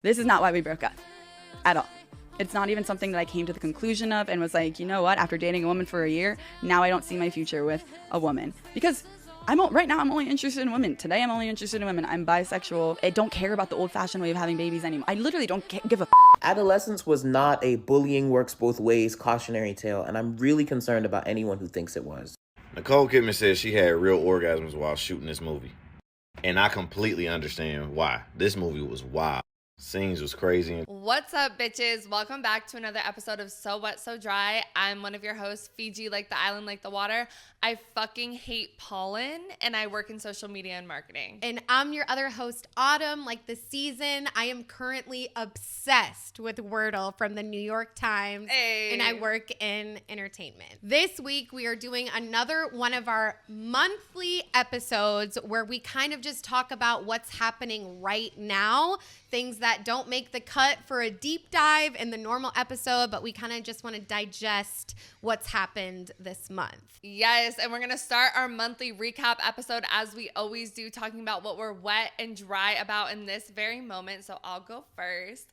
This is not why we broke up at all. It's not even something that I came to the conclusion of and was like, you know what, after dating a woman for a year, now I don't see my future with a woman. Because right now I'm only interested in women. Today I'm only interested in women. I'm bisexual. I don't care about the old-fashioned way of having babies anymore. I literally don't give a Adolescence was not a bullying works both ways cautionary tale, and I'm really concerned about anyone who thinks it was. Nicole Kidman says she had real orgasms while shooting this movie. And I completely understand why. This movie was wild. Scenes was crazy. What's up, bitches? Welcome back to another episode of So Wet, So Dry. I'm one of your hosts, Fiji like the island, like the water. I fucking hate pollen, and I work in social media and marketing. And I'm your other host, Autumn, like the season. I am currently obsessed with Wordle from the New York Times, and I work in entertainment. This week, we are doing another one of our monthly episodes where we kind of just talk about what's happening right now, things that don't make the cut for a deep dive in the normal episode, but we kind of just want to digest what's happened this month. Yes, and we're going to start our monthly recap episode as we always do, talking about what we're wet and dry about in this very moment. So I'll go first.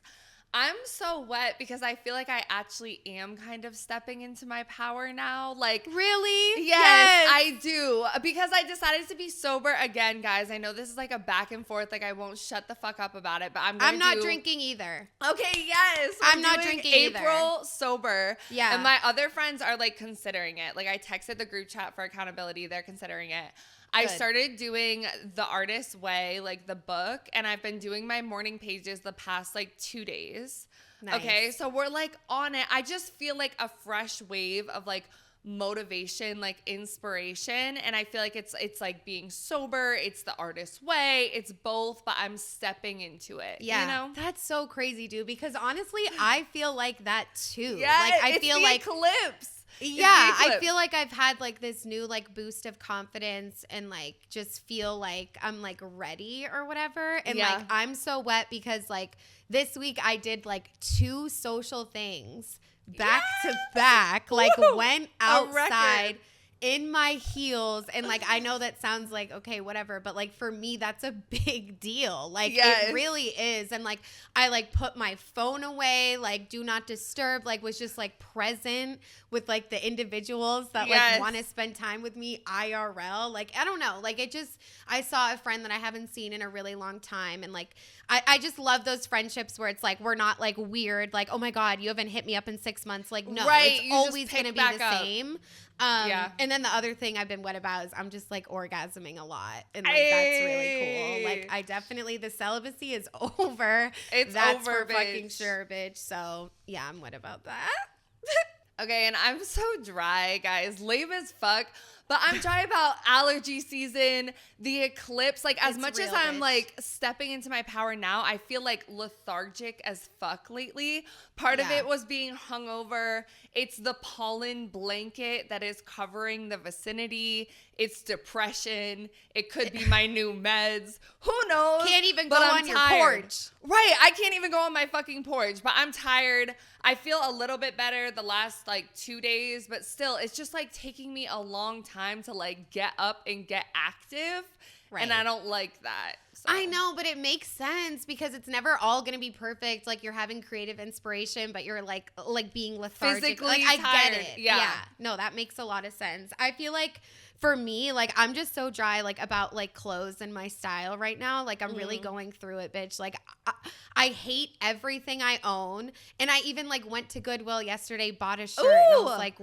I'm so wet because I feel like I actually am kind of stepping into my power now. Like, really? Yes, I do. Because I decided to be sober again, guys. I know this is like a back and forth. Like, I won't shut the fuck up about it, but I'm not drinking either. Okay, yes. I'm not drinking April sober. Yeah. And my other friends are like considering it. Like, I texted the group chat for accountability. They're considering it. I started doing The Artist's Way, like the book, and I've been doing my morning pages the past like 2 days. Nice. Okay, so we're like on it. I just feel like a fresh wave of like motivation, like inspiration, and I feel like it's like being sober, it's The Artist's Way, it's both, but I'm stepping into it. Yeah, you know? That's so crazy, dude, because honestly, I feel like that too. Yeah, like I it's feel the like eclipse. Yeah, I feel like I've had like this new like boost of confidence and like just feel like I'm like ready or whatever. And like I'm so wet because like this week I did like 2 social things back to back. Like went outside in my heels, and like I know that sounds like okay whatever, but like for me that's a big deal. Like it really is. And like I like put my phone away, like do not disturb, like was just like present with like the individuals that like want to spend time with me IRL. Like I don't know, like it just, I saw a friend that I haven't seen in a really long time, and like I just love those friendships where it's like we're not like weird, like oh my god you haven't hit me up in 6 months, like no, it's always gonna be the same. And then the other thing I've been wet about is I'm just like orgasming a lot, and like that's really cool. Like I definitely, the celibacy is over. That's over, for bitch. Fucking sure, bitch. So yeah, I'm wet about that. Okay, and I'm so dry, guys. Lame as fuck. But I'm dry about allergy season, the eclipse. Like, as much as I'm, like, stepping into my power now, I feel, like, lethargic as fuck lately. Part of it was being hungover. It's the pollen blanket that is covering the vicinity. It's depression. It could be my new meds. Who knows? Can't even go on your porch. Right. I can't even go on my fucking porch. But I'm tired. I feel a little bit better the last, like, 2 days. But still, it's just, like, taking me a long time to, like, get up and get active. Right. And I don't like that. So. I know, but it makes sense because it's never all going to be perfect. Like, you're having creative inspiration, but you're, like being lethargic. Physically like, tired. I get it. Yeah. No, that makes a lot of sense. I feel like for me, like, I'm just so dry, like, about, like, clothes and my style right now. Like, I'm really going through it, bitch. Like, I hate everything I own. And I even, like, went to Goodwill yesterday, bought a shirt, and I was like...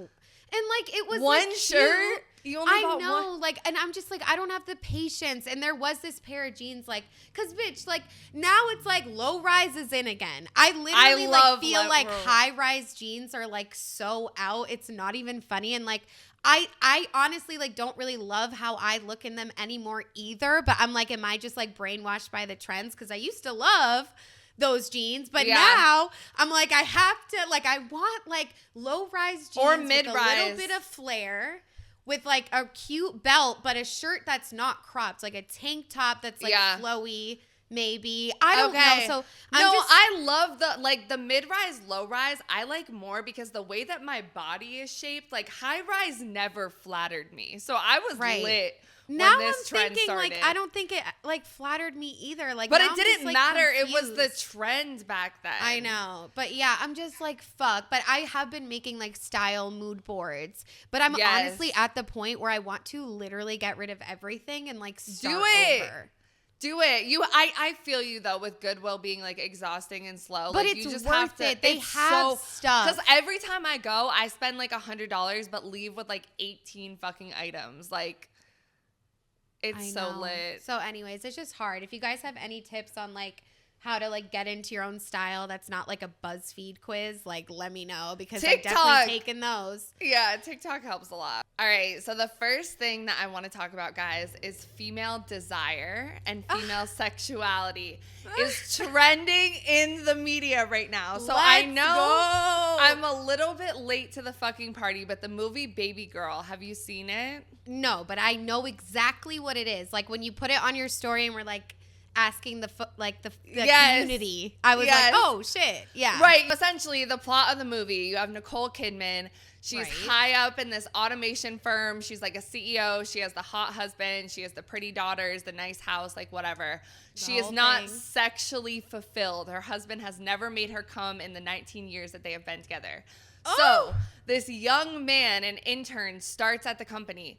And, like, it was, one like, shirt? You only bought know, one? like, and I'm just, like, I don't have the patience. And there was this pair of jeans, like, because, bitch, like, now it's, like, low-rise is in again. I literally, like, feel like high-rise jeans are, like, so out. It's not even funny. And, like, I honestly, like, don't really love how I look in them anymore either. But I'm, like, am I just, like, brainwashed by the trends? Because I used to love those jeans, but now I'm like, I have to, like, I want like low-rise jeans or mid-rise with a little bit of flair, with like a cute belt, but a shirt that's not cropped, like a tank top that's like flowy, maybe. I don't know. So I love the mid-rise, low-rise. I like more because the way that my body is shaped, like high-rise never flattered me. So I was lit Now when this I'm trend thinking, started. like, I don't think it, like, flattered me either. Like, but now it I'm didn't just, like, matter. confused. It was the trend back then. I know. But yeah, I'm just like, fuck. But I have been making like style mood boards. But I'm honestly at the point where I want to literally get rid of everything and like start over. Do it. I feel you though with Goodwill being like exhausting and slow. But like, it's you just worth have to, it. They have stuff. Because every time I go, I spend like $100, but leave with like 18 fucking items. Like, it's so lit. So anyways, it's just hard. If you guys have any tips on like how to like get into your own style that's not like a BuzzFeed quiz, like let me know because I've definitely taken those. Yeah, TikTok helps a lot. All right, so the first thing that I want to talk about, guys, is female desire and female sexuality is trending in the media right now. So I know I'm a little bit late to the fucking party, but the movie Babygirl, have you seen it? No, but I know exactly what it is. Like when you put it on your story and we're like asking the community, I was like, oh shit, yeah, right. Essentially, the plot of the movie: you have Nicole Kidman. She's high up in this automation firm. She's like a CEO. She has the hot husband. She has the pretty daughters, the nice house, like whatever. She is not sexually fulfilled. Her husband has never made her come in the 19 years that they have been together. So this young man, an intern, starts at the company.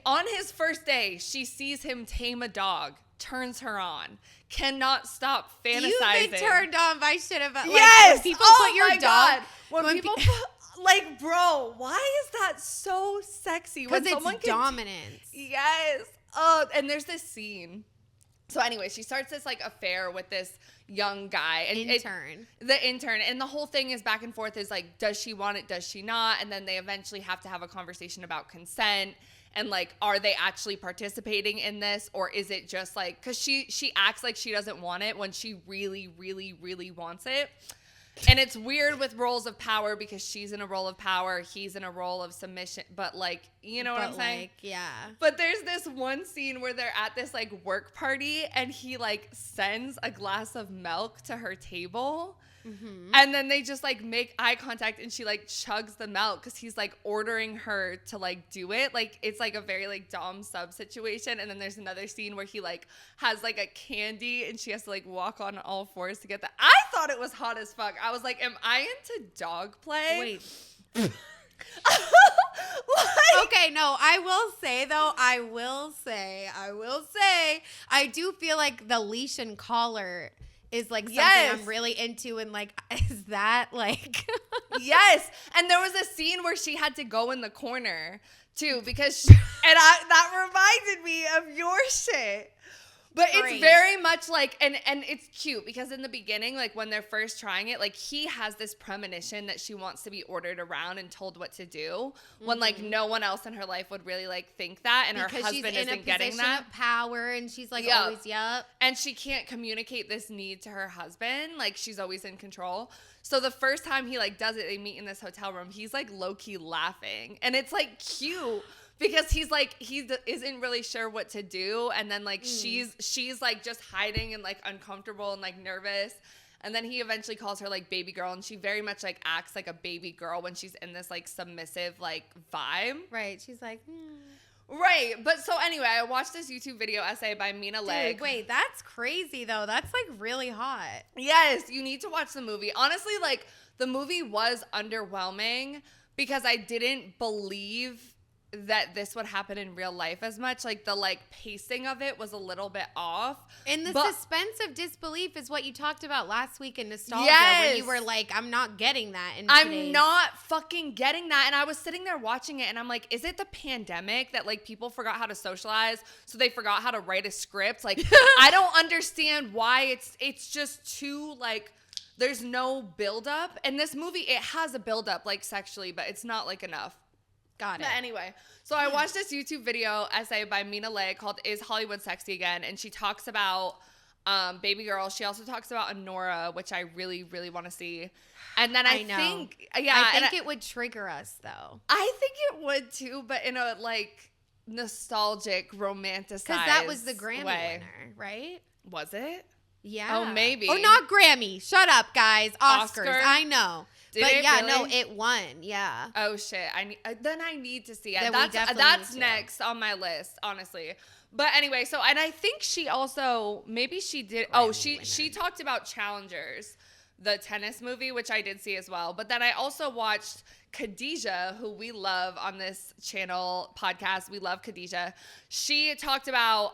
On his first day, she sees him tame a dog, turns her on, cannot stop fantasizing. You've been turned on by shit about yes. When people put your dog. God. When people put, like, bro, why is that so sexy? Because it's dominance. Yes. Oh, and there's this scene. So anyway, she starts this like affair with this young guy, and the intern, and the whole thing is back and forth. Is like, does she want it? Does she not? And then they eventually have to have a conversation about consent. And like, are they actually participating in this, or is it just like, because she acts like she doesn't want it when she really, really, really wants it. And it's weird with roles of power because she's in a role of power, he's in a role of submission, but like, you know what I'm saying? Like, yeah. But there's this one scene where they're at this like work party and he like sends a glass of milk to her table. Mm-hmm. And then they just like make eye contact and she like chugs the milk because he's like ordering her to like do it. Like it's like a very like dom sub situation. And then there's another scene where he like has like a candy and she has to like walk on all fours to get that. I thought it was hot as fuck. I was like, am I into dog play? Wait. Okay, no, I will say, I do feel like the leash and collar is like something I'm really into, and like, is that like yes. And there was a scene where she had to go in the corner too because that reminded me of your shit. But it's very much like, and it's cute because in the beginning, like when they're first trying it, like he has this premonition that she wants to be ordered around and told what to do when like no one else in her life would really like think that, and because her husband isn't getting that of power, and she's like always and she can't communicate this need to her husband, like she's always in control. So the first time he like does it, they meet in this hotel room, he's like low-key laughing, and it's like cute. Because he's like, he isn't really sure what to do. And then like, she's like just hiding and like uncomfortable and like nervous. And then he eventually calls her like baby girl. And she very much like acts like a baby girl when she's in this like submissive like vibe. Right. She's like, Right. But so anyway, I watched this YouTube video essay by Mina Legg. Wait, that's crazy though. That's like really hot. Yes. You need to watch the movie. Honestly, like the movie was underwhelming because I didn't believe that this would happen in real life as much. Like the like pacing of it was a little bit off. And the suspense of disbelief is what you talked about last week in Nostalgia, where you were like, I'm not getting that. I'm not fucking getting that. And I was sitting there watching it and I'm like, is it the pandemic that like people forgot how to socialize, so they forgot how to write a script? Like I don't understand why it's just too like, there's no buildup. And this movie, it has a buildup like sexually, but it's not like enough. Got it. But anyway, so I watched this YouTube video essay by Mina Legg called "Is Hollywood Sexy Again?" And she talks about Babygirl. She also talks about Anora, which I really, really want to see. And then I think it would trigger us though. I think it would too, but in a like nostalgic, romanticized because that was the Grammy winner, right? Was it? Yeah. Oh, maybe. Oh, not Grammy. Shut up, guys. Oscars. I know. Did yeah, really? no, it won. Yeah. Oh shit! I need to see it. Then we definitely That's need to. next on my list, honestly. But anyway, so and I think she also maybe she did. She talked about Challengers, the tennis movie, which I did see as well. But then I also watched Khadijah, who we love on this channel podcast. We love Khadijah. She talked about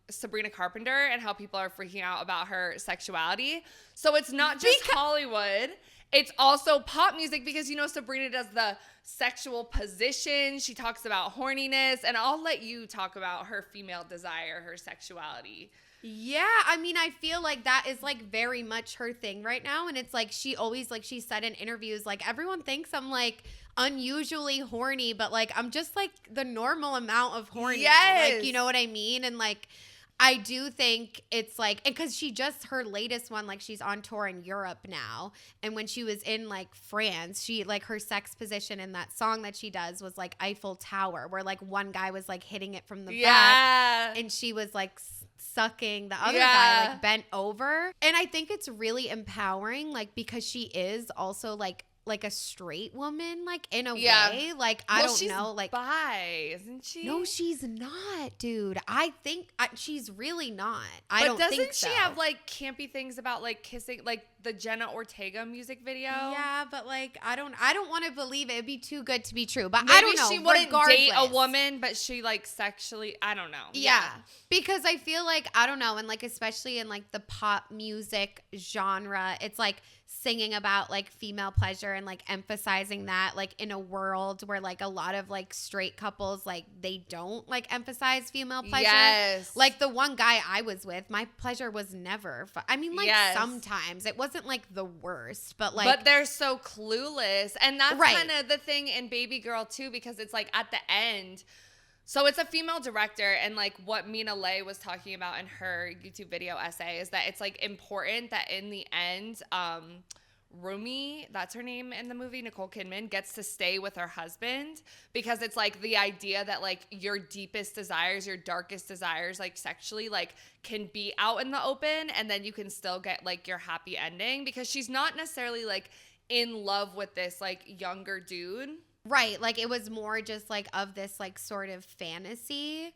Sabrina Carpenter and how people are freaking out about her sexuality. So it's not just Hollywood. It's also pop music because, you know, Sabrina does the sexual position. She talks about horniness. And I'll let you talk about her female desire, her sexuality. Yeah, I mean, I feel like that is like very much her thing right now. And it's like she always, like she said in interviews, like everyone thinks I'm like unusually horny, but like I'm just like the normal amount of horny. Yes. Like, you know what I mean? And like I do think it's like, because she just, her latest one, like she's on tour in Europe now. And when she was in like France, she like her sex position in that song that she does was like Eiffel Tower, where like one guy was like hitting it from the back and she was like sucking the other guy like bent over. And I think it's really empowering, like because she is also like a straight woman, like in a way. Like I don't know, like bi, isn't she? No, she's not, dude. I think she's really not. I don't think so. But doesn't she have like campy things about like kissing, like the Jenna Ortega music video? Yeah, but like I don't want to believe it. It'd be too good to be true. But maybe I don't know. She wouldn't date a woman, but she like sexually, I don't know. Yeah. Because I feel like, I don't know, and like especially in like the pop music genre, it's like singing about like female pleasure and like emphasizing that, like in a world where like a lot of like straight couples, like they don't like emphasize female pleasure. Yes. Like the one guy I was with, my pleasure was never I mean, like sometimes it wasn't like the worst, but like, but they're so clueless. And that's kind of the thing in Babygirl too, because it's like at the end, so it's a female director, and like what Mina Lay was talking about in her YouTube video essay is that it's like important that in the end, Rumi, that's her name in the movie, Nicole Kidman, gets to stay with her husband, because it's like the idea that like your deepest desires, your darkest desires, like sexually, like can be out in the open, and then you can still get like your happy ending, because she's not necessarily like in love with this like younger dude. Right, like it was more just like of this like sort of fantasy,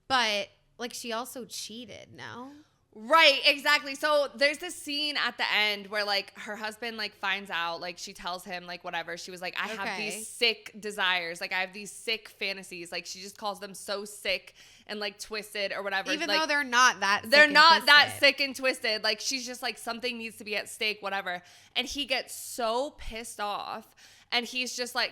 but like she also cheated, no? Right, exactly. So there's this scene at the end where like her husband like finds out, like she tells him like whatever. She was like, I have these sick desires, like I have these sick fantasies. Like she just calls them so sick and like twisted or whatever. Even like, though they're not that sick they're not twisted. that sick and twisted. Like she's just like something needs to be at stake, whatever. And he gets so pissed off, and he's just like,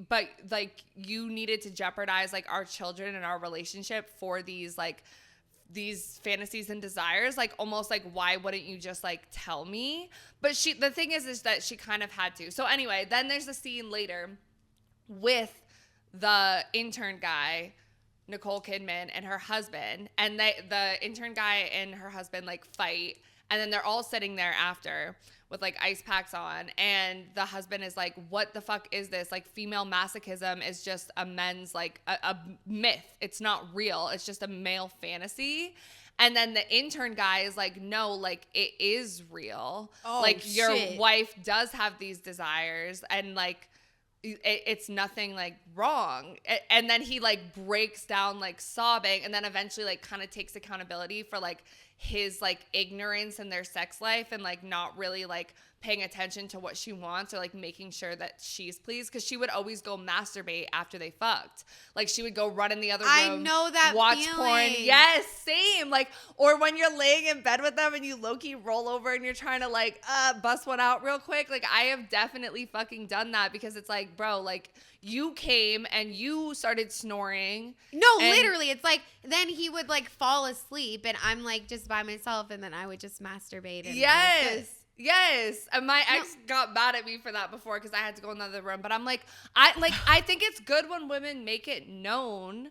but like you needed to jeopardize like our children and our relationship for these like these fantasies and desires, like almost like why wouldn't you just like tell me? But the thing is that she kind of had to. So anyway, then there's a scene later with the intern guy, Nicole Kidman, and her husband, and the intern guy and her husband like fight, and then they're all sitting there after with like ice packs on, and the husband is like, what the fuck is this? Like female masochism is just a men's like a myth. It's not real. It's just a male fantasy. And then the intern guy is like, no, like it is real. Oh, like your shit. wife does have these desires, and like it's nothing like wrong. And then he like breaks down like sobbing, and then eventually like kind of takes accountability for like his like ignorance in their sex life, and like not really like paying attention to what she wants or like making sure that she's pleased, because she would always go masturbate after they fucked. Like she would go run in the other room. I know that watch feeling. porn. Yes, same. Like, or when you're laying in bed with them and you low-key roll over and you're trying to like bust one out real quick. Like I have definitely fucking done that, because it's like, bro, like you came and you started snoring. No, literally. It's like, then he would like fall asleep and I'm like just by myself, and then I would just masturbate. And Yes. And my ex got mad at me for that before, because I had to go in another room. But I'm like, I think it's good when women make it known,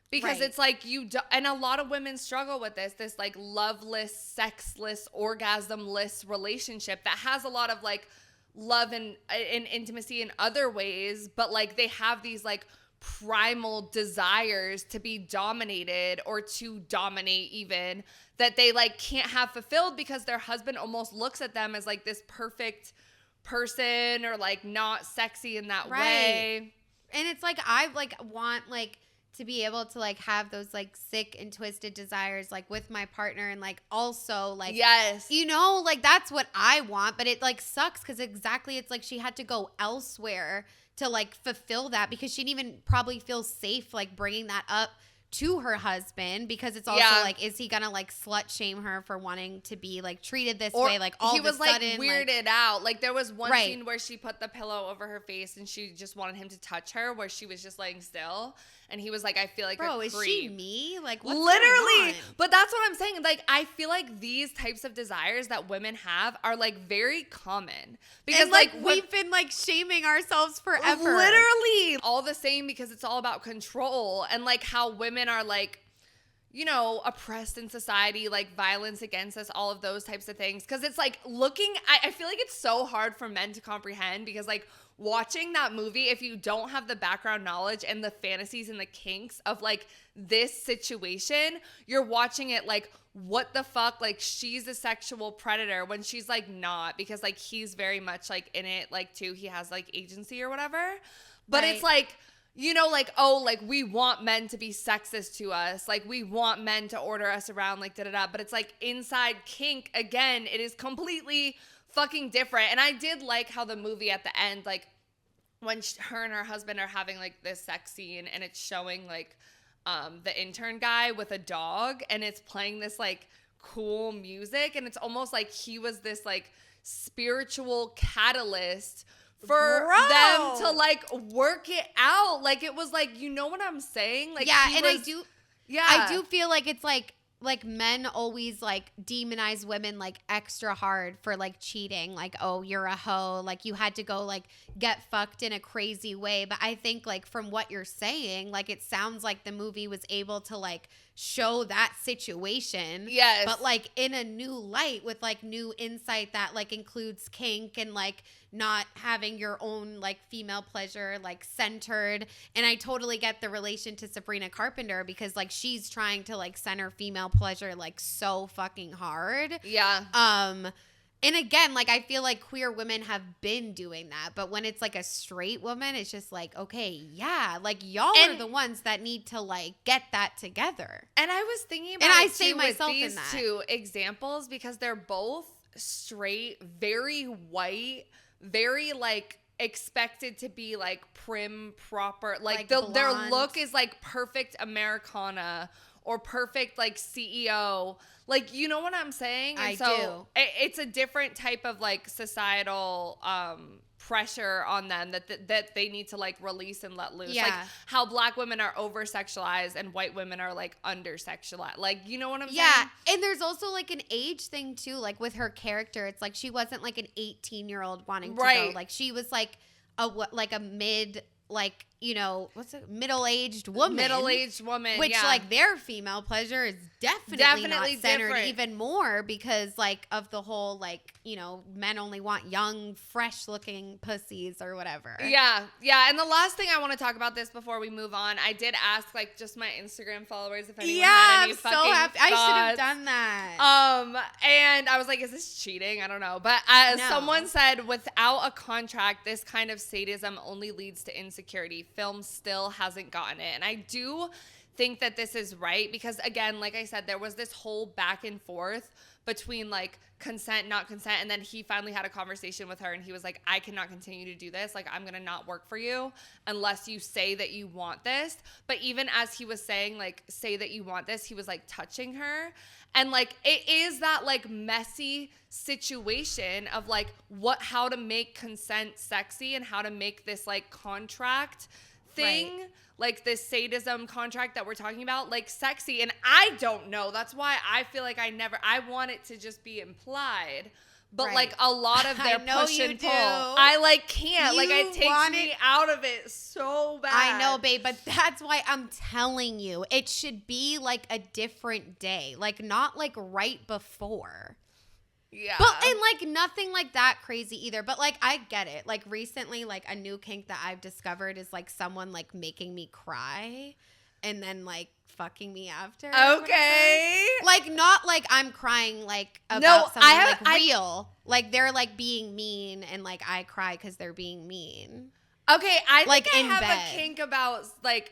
because it's like and a lot of women struggle with this like loveless, sexless, orgasmless relationship that has a lot of like love and intimacy in other ways, but like they have these like primal desires to be dominated or to dominate even, that they like can't have fulfilled, because their husband almost looks at them as like this perfect person or like not sexy in that way. And it's like I like want like to be able to like have those like sick and twisted desires like with my partner, and like also like you know, like that's what I want. But it like sucks because exactly it's like she had to go elsewhere to like fulfill that, because she didn't even probably feel safe like bringing that up to her husband, because it's also like, is he gonna like slut shame her for wanting to be like treated this way? Like all he of was a sudden, like weirded out. Like there was one Right. scene where she put the pillow over her face and she just wanted him to touch her, where she was just laying still, and he was like, I feel like bro, a is creep. she me? Like what's literally going on? But that's what I'm saying. Like I feel like these types of desires that women have are like very common, because and like we've been like shaming ourselves forever, literally all the same, because it's all about control and like how women are like, you know, oppressed in society, like violence against us, all of those types of things. Because it's like I feel like it's so hard for men to comprehend, because like watching that movie, if you don't have the background knowledge and the fantasies and the kinks of like this situation, you're watching it like, what the fuck? Like she's a sexual predator when she's like not, because like he's very much like in it, like too, he has like agency or whatever. But it's like, you know, like, oh, like we want men to be sexist to us. Like we want men to order us around, like da-da-da. But it's like inside kink, again, it is completely fucking different. And I did like how the movie at the end, like when her and her husband are having like this sex scene, and it's showing like the intern guy with a dog, and it's playing this like cool music. And it's almost like he was this like spiritual catalyst for them to like work it out. Like it was like, you know what I'm saying? Like I do feel like it's like men always like demonize women like extra hard for like cheating, like, oh, you're a hoe, like you had to go like get fucked in a crazy way. But I think like from what you're saying, like it sounds like the movie was able to like show that situation, but like in a new light, with like new insight that like includes kink and like not having your own like female pleasure like centered. And I totally get the relation to Sabrina Carpenter, because like she's trying to like center female pleasure like so fucking hard. And again, like I feel like queer women have been doing that, but when it's like a straight woman, it's just like, okay, yeah, like y'all are the ones that need to like get that together. And I was thinking about, and I it say too, myself with these in that. two examples, because they're both straight, very white, very like expected to be like prim, proper, like their look is like perfect Americana or perfect like CEO. Like, you know what I'm saying? And I do. It's a different type of like societal pressure on them that they need to like release and let loose. Like how black women are over sexualized and white women are like under sexualized. Like, you know what I'm saying? Yeah. And there's also like an age thing too. Like with her character, it's like she wasn't like an 18-year-old wanting to go. Like she was like a mid, like, you know, middle-aged woman. Which like their female pleasure is definitely not centered different. Even more because like of the whole like, you know, men only want young, fresh-looking pussies or whatever. Yeah. And the last thing I want to talk about this before we move on, I did ask like just my Instagram followers if anyone had any fucking so happy. thoughts. I should have done that. And I was like, is this cheating? I don't know. But someone said, without a contract, this kind of sadism only leads to insecurity. Film still hasn't gotten it. And I do think that this is right because, again, like I said, there was this whole back and forth between like consent, not consent. And then he finally had a conversation with her and he was like, I cannot continue to do this. Like, I'm going to not work for you unless you say that you want this. But even as he was saying, like, say that you want this, he was like touching her. And like, it is that like messy situation of like how to make consent sexy and how to make this like contract thing, like this sadism contract that we're talking about, like sexy. And I don't know. That's why I feel like I want it to just be implied. But like a lot of their push and pull, I like can't. Like it takes me out of it so bad. I know, babe, but that's why I'm telling you, it should be like a different day, like not like right before. Yeah. But and like nothing like that crazy either. But like I get it. Like recently, like a new kink that I've discovered is like someone like making me cry. and then like fucking me after. Okay. Like not like I'm crying like about something real. Like they're like being mean and like I cry because they're being mean. Okay, I think like I in have bed. a kink about like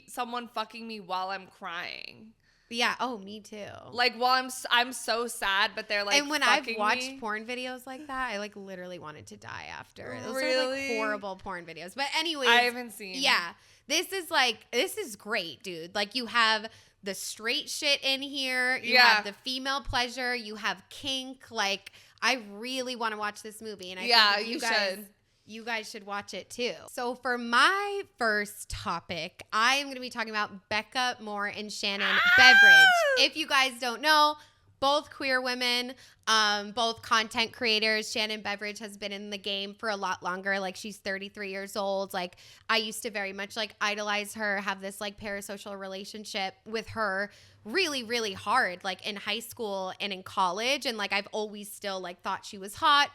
someone fucking me while I'm crying. Yeah. Oh, me too. Like while I'm so sad, but they're like. And when I've watched me. porn videos like that, I like literally wanted to die after. Those really? are like horrible porn videos. But anyways, I haven't seen. Yeah, this is great, dude. Like you have the straight shit in here. You have the female pleasure. You have kink. Like I really want to watch this movie, and I think you guys should. You guys should watch it too. So for my first topic, I am going to be talking about Becca Moore and Shannon Beveridge. If you guys don't know, both queer women, both content creators. Shannon Beveridge has been in the game for a lot longer. Like she's 33 years old. Like I used to very much like idolize her, have this like parasocial relationship with her really, really hard, like in high school and in college. And like I've always still like thought she was hot.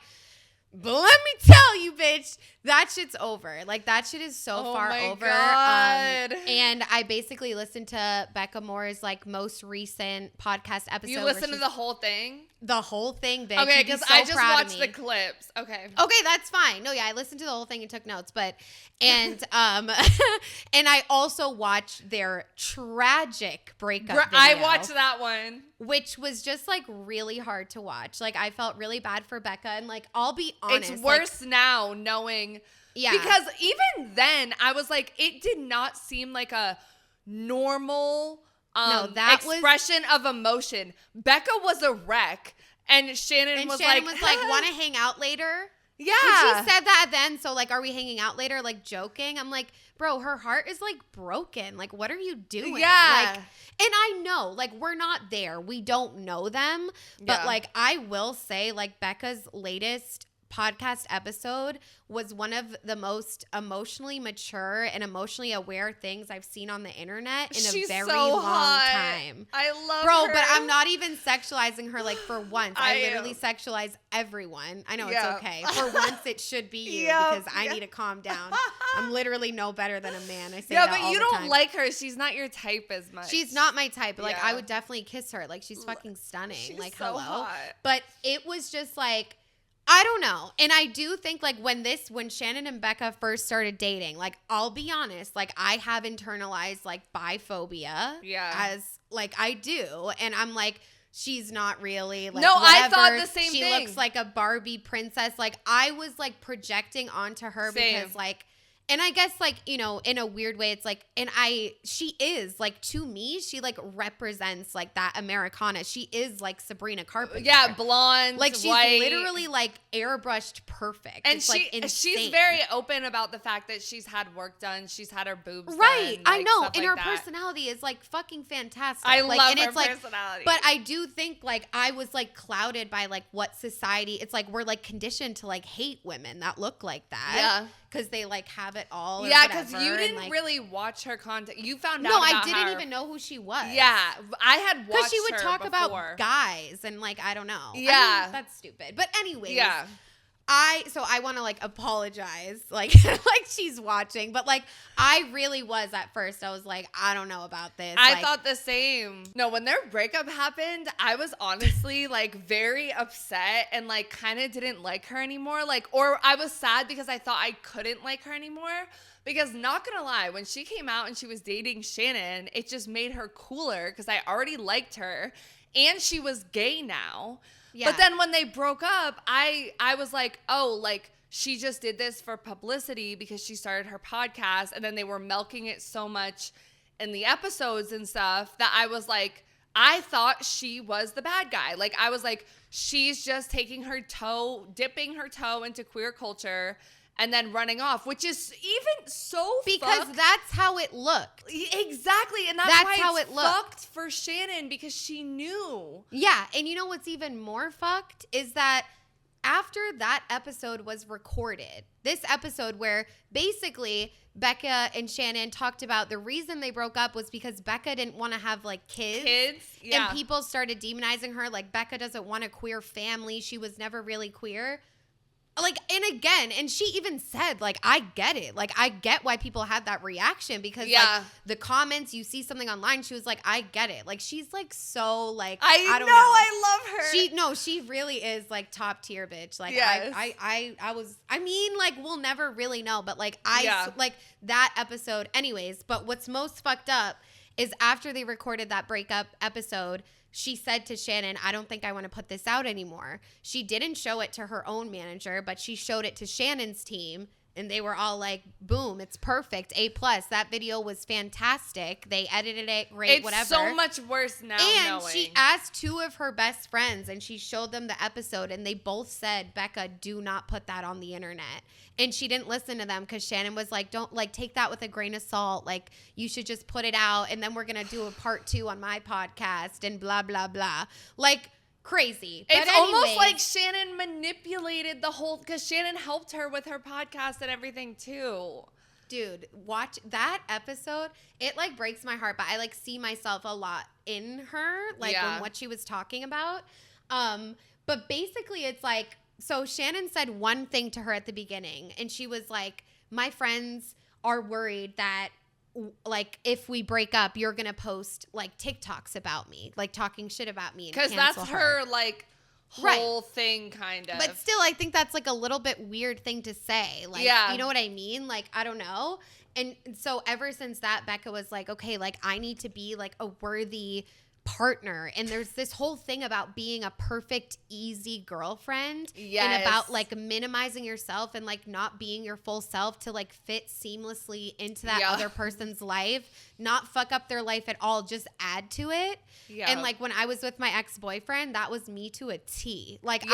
But let me tell you, bitch, that shit's over. Like, that shit is so far over. God. And I basically listened to Becca Moore's, like, most recent podcast episode. You listened to the whole thing? The whole thing, bitch. Okay, because I just watched the clips. Okay. Okay, that's fine. No, yeah, I listened to the whole thing and took notes. And I also watched their tragic breakup video. I watched that one. Which was just, like, really hard to watch. Like, I felt really bad for Becca. And, like, I'll be honest. It's worse now knowing. Yeah. Because even then, I was like, it did not seem like a normal expression of emotion. Becca was a wreck. And Shannon was like, want to hang out later? Yeah. She said that then. So, like, are we hanging out later? Like, joking? I'm like, bro, her heart is, like, broken. Like, what are you doing? Yeah. Like, and I know, like, we're not there. We don't know them. But, like, I will say, like, Becca's latest podcast episode was one of the most emotionally mature and emotionally aware things I've seen on the internet in a very long time. I love her. Bro, but I'm not even sexualizing her like for once. I literally sexualize everyone. I know it's okay. For once it should be you because I need to calm down. I'm literally no better than a man. I say that all the time. Yeah, but you don't like her. She's not your type as much. She's not my type, but like I would definitely kiss her. Like she's fucking stunning. She's like so hello. hot. But it was just like I don't know. And I do think like when Shannon and Becca first started dating, like I'll be honest, like I have internalized like biphobia as like I do. And I'm like, she's not really like whatever. I thought the same thing. She looks like a Barbie princess. Like I was like projecting onto her because like, and I guess like, you know, in a weird way, it's like, she is like, to me, she like represents like that Americana. She is like Sabrina Carpenter. Yeah, blonde, like she's white. Literally like airbrushed perfect. And it's like insane. She's very open about the fact that she's had work done. She's had her boobs done. Right, I know. And like her that. personality is like fucking fantastic. I like, love and her it's personality. But I do think like I was like clouded by like what society, it's like we're like conditioned to like hate women that look like that. Yeah. Because they like have it all. Yeah, because you didn't really watch her content. You found out. No, I didn't even know who she was. Yeah, I had watched her because she would talk before. about guys and like I don't know. Yeah, I mean, that's stupid. But anyways, yeah. I want to like apologize like like she's watching, but like I really was at first. I was like, I don't know about this. I thought the same. No, when their breakup happened, I was honestly like very upset and like kind of didn't like her anymore. Like, or I was sad because I thought I couldn't like her anymore. Because not gonna lie, when she came out and she was dating Shannon, it just made her cooler because I already liked her and she was gay now. Yeah. But then when they broke up, I was like, oh, like she just did this for publicity because she started her podcast and then they were milking it so much in the episodes and stuff that I was like, I thought she was the bad guy. Like I was like, she's just dipping her toe into queer culture and then running off, which is even so because that's how it looked. Exactly, and that's why how it fucked for Shannon because she knew. Yeah, and you know what's even more fucked is that after that episode was recorded, this episode where basically Becca and Shannon talked about the reason they broke up was because Becca didn't want to have like kids. Yeah. And people started demonizing her like Becca doesn't want a queer family. She was never really queer. Like, and she even said, like, I get it. Like, I get why people had that reaction because, like, the comments, you see something online, she was like, I get it. Like, she's, like, so, like, I don't know. I love her. She really is, like, top tier bitch. Like, yes. I mean, like, we'll never really know, but, like, like, that episode anyways. But what's most fucked up is after they recorded that breakup episode, she said to Shannon, I don't think I want to put this out anymore. She didn't show it to her own manager, but she showed it to Shannon's team, and they were all like, boom, it's perfect. A+. That video was fantastic. They edited it great, whatever. It's so much worse now And she asked 2 of her best friends, and she showed them the episode, and they both said, Becca, do not put that on the internet. And she didn't listen to them because Shannon was like, don't, like, take that with a grain of salt. Like, you should just put it out, and then we're going to do a part 2 on my podcast and blah, blah, blah. Like, crazy. It's almost like Shannon manipulated the whole, because Shannon helped her with her podcast and everything, too. Dude, watch that episode. It, like, breaks my heart, but I, like, see myself a lot in her, like, when what she was talking about. But basically, it's like, so Shannon said one thing to her at the beginning, and she was like, my friends are worried that, like, if we break up, you're going to post, like, TikToks about me, like, talking shit about me. Because that's her, like, whole thing, kind of. But still, I think that's, like, a little bit weird thing to say. Like, you know what I mean? Like, I don't know. And so ever since that, Becca was like, okay, like, I need to be, like, a worthy partner. And there's this whole thing about being a perfect, easy girlfriend. And about, like, minimizing yourself and, like, not being your full self to, like, fit seamlessly into that other person's life, not fuck up their life at all, just add to it. And, like, when I was with my ex-boyfriend, that was me to a T. Like,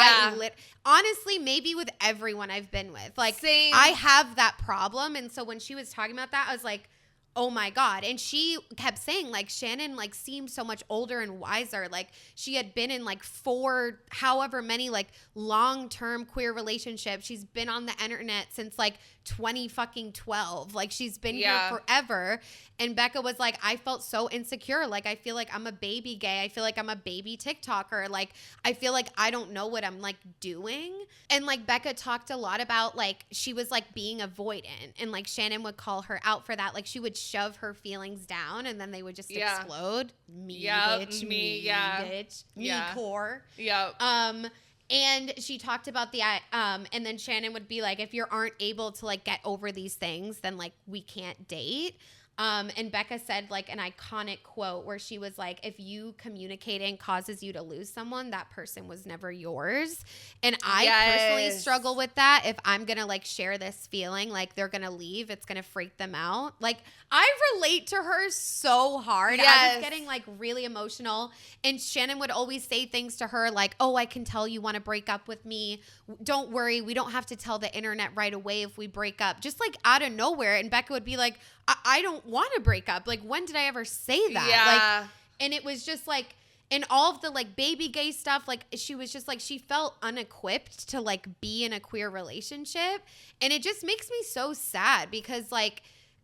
honestly, maybe with everyone I've been with, like, same. I have that problem. And so when she was talking about that, I was like, oh my God. And she kept saying, like, Shannon, like, seemed so much older and wiser. Like, she had been in, like, 4 however many, like, long-term queer relationships. She's been on the internet since, like, 2012. Like, she's been here forever. And Becca was like, I felt so insecure. Like, I feel like I'm a baby gay. I feel like I'm a baby TikToker. Like, I feel like I don't know what I'm, like, doing. And, like, Becca talked a lot about, like, she was, like, being avoidant. And, like, Shannon would call her out for that. Like, she would shove her feelings down, and then they would just explode. Me, bitch. Me, bitch. Me, core. And she talked about the, and then Shannon would be like, if you aren't able to, like, get over these things, then, like, we can't date. And Becca said, like, an iconic quote where she was like, if you communicating causes you to lose someone, that person was never yours. And I personally struggle with that. If I'm going to, like, share this feeling, like, they're going to leave, it's going to freak them out. Like, I relate to her so hard. I was getting, like, really emotional. And Shannon would always say things to her like, oh, I can tell you want to break up with me. Don't worry. We don't have to tell the internet right away if we break up. Just, like, out of nowhere. And Becca would be like, I don't want to break up. Like, when did I ever say that? Like, and it was just, like, in all of the, like, baby gay stuff, like, she was just, like, she felt unequipped to, like, be in a queer relationship. And it just makes me so sad because, like,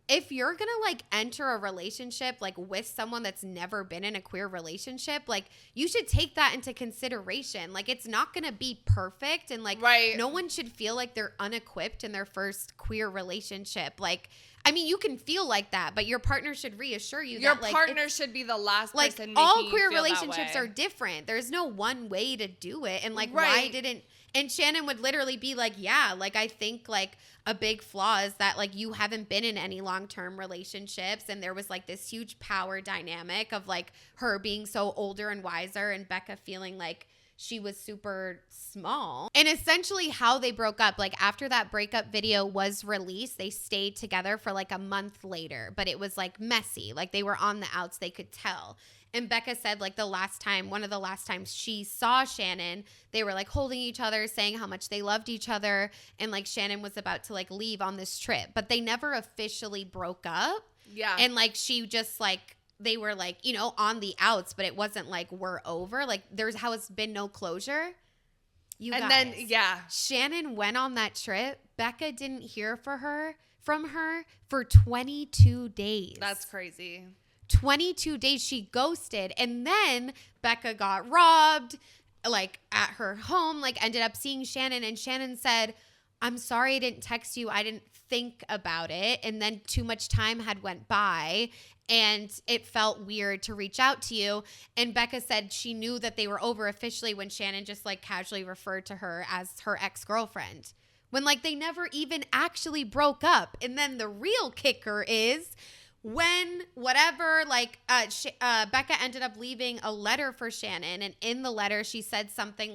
if you're going to, like, enter a relationship, like, with someone that's never been in a queer relationship, like, you should take that into consideration. Like, it's not going to be perfect. And, like, no one should feel like they're unequipped in their first queer relationship. Like, I mean, you can feel like that, but your partner should reassure you your that, like, partner should be the last like, person making all you queer feel relationships that way. are different. There's no one way to do it. And, like, why didn't, and Shannon would literally be like, yeah, like, I think, like, a big flaw is that, like, you haven't been in any long-term relationships. And there was, like, this huge power dynamic of, like, her being so older and wiser and Becca feeling like she was super small. And essentially how they broke up, like, after that breakup video was released, they stayed together for, like, a month later. But it was, like, messy. Like, they were on the outs. They could tell. And Becca said, like, one of the last times she saw Shannon, they were, like, holding each other, saying how much they loved each other. And, like, Shannon was about to, like, leave on this trip. But they never officially broke up. And, like, she just, like, they were, like, you know, on the outs, but it wasn't like we're over. Like, there's been no closure. Then Shannon went on that trip. Becca didn't hear from her for 22 days. That's crazy. 22 days she ghosted. And then Becca got robbed. like at her home, like ended up seeing Shannon, and Shannon said, I'm sorry I didn't text you. I didn't think about it. And then too much time had went by and it felt weird to reach out to you. And Becca said she knew that they were over officially when Shannon just like casually referred to her as her ex-girlfriend, when like they never even actually broke up. And then the real kicker is when whatever, like Becca ended up leaving a letter for Shannon. And in the letter, she said something,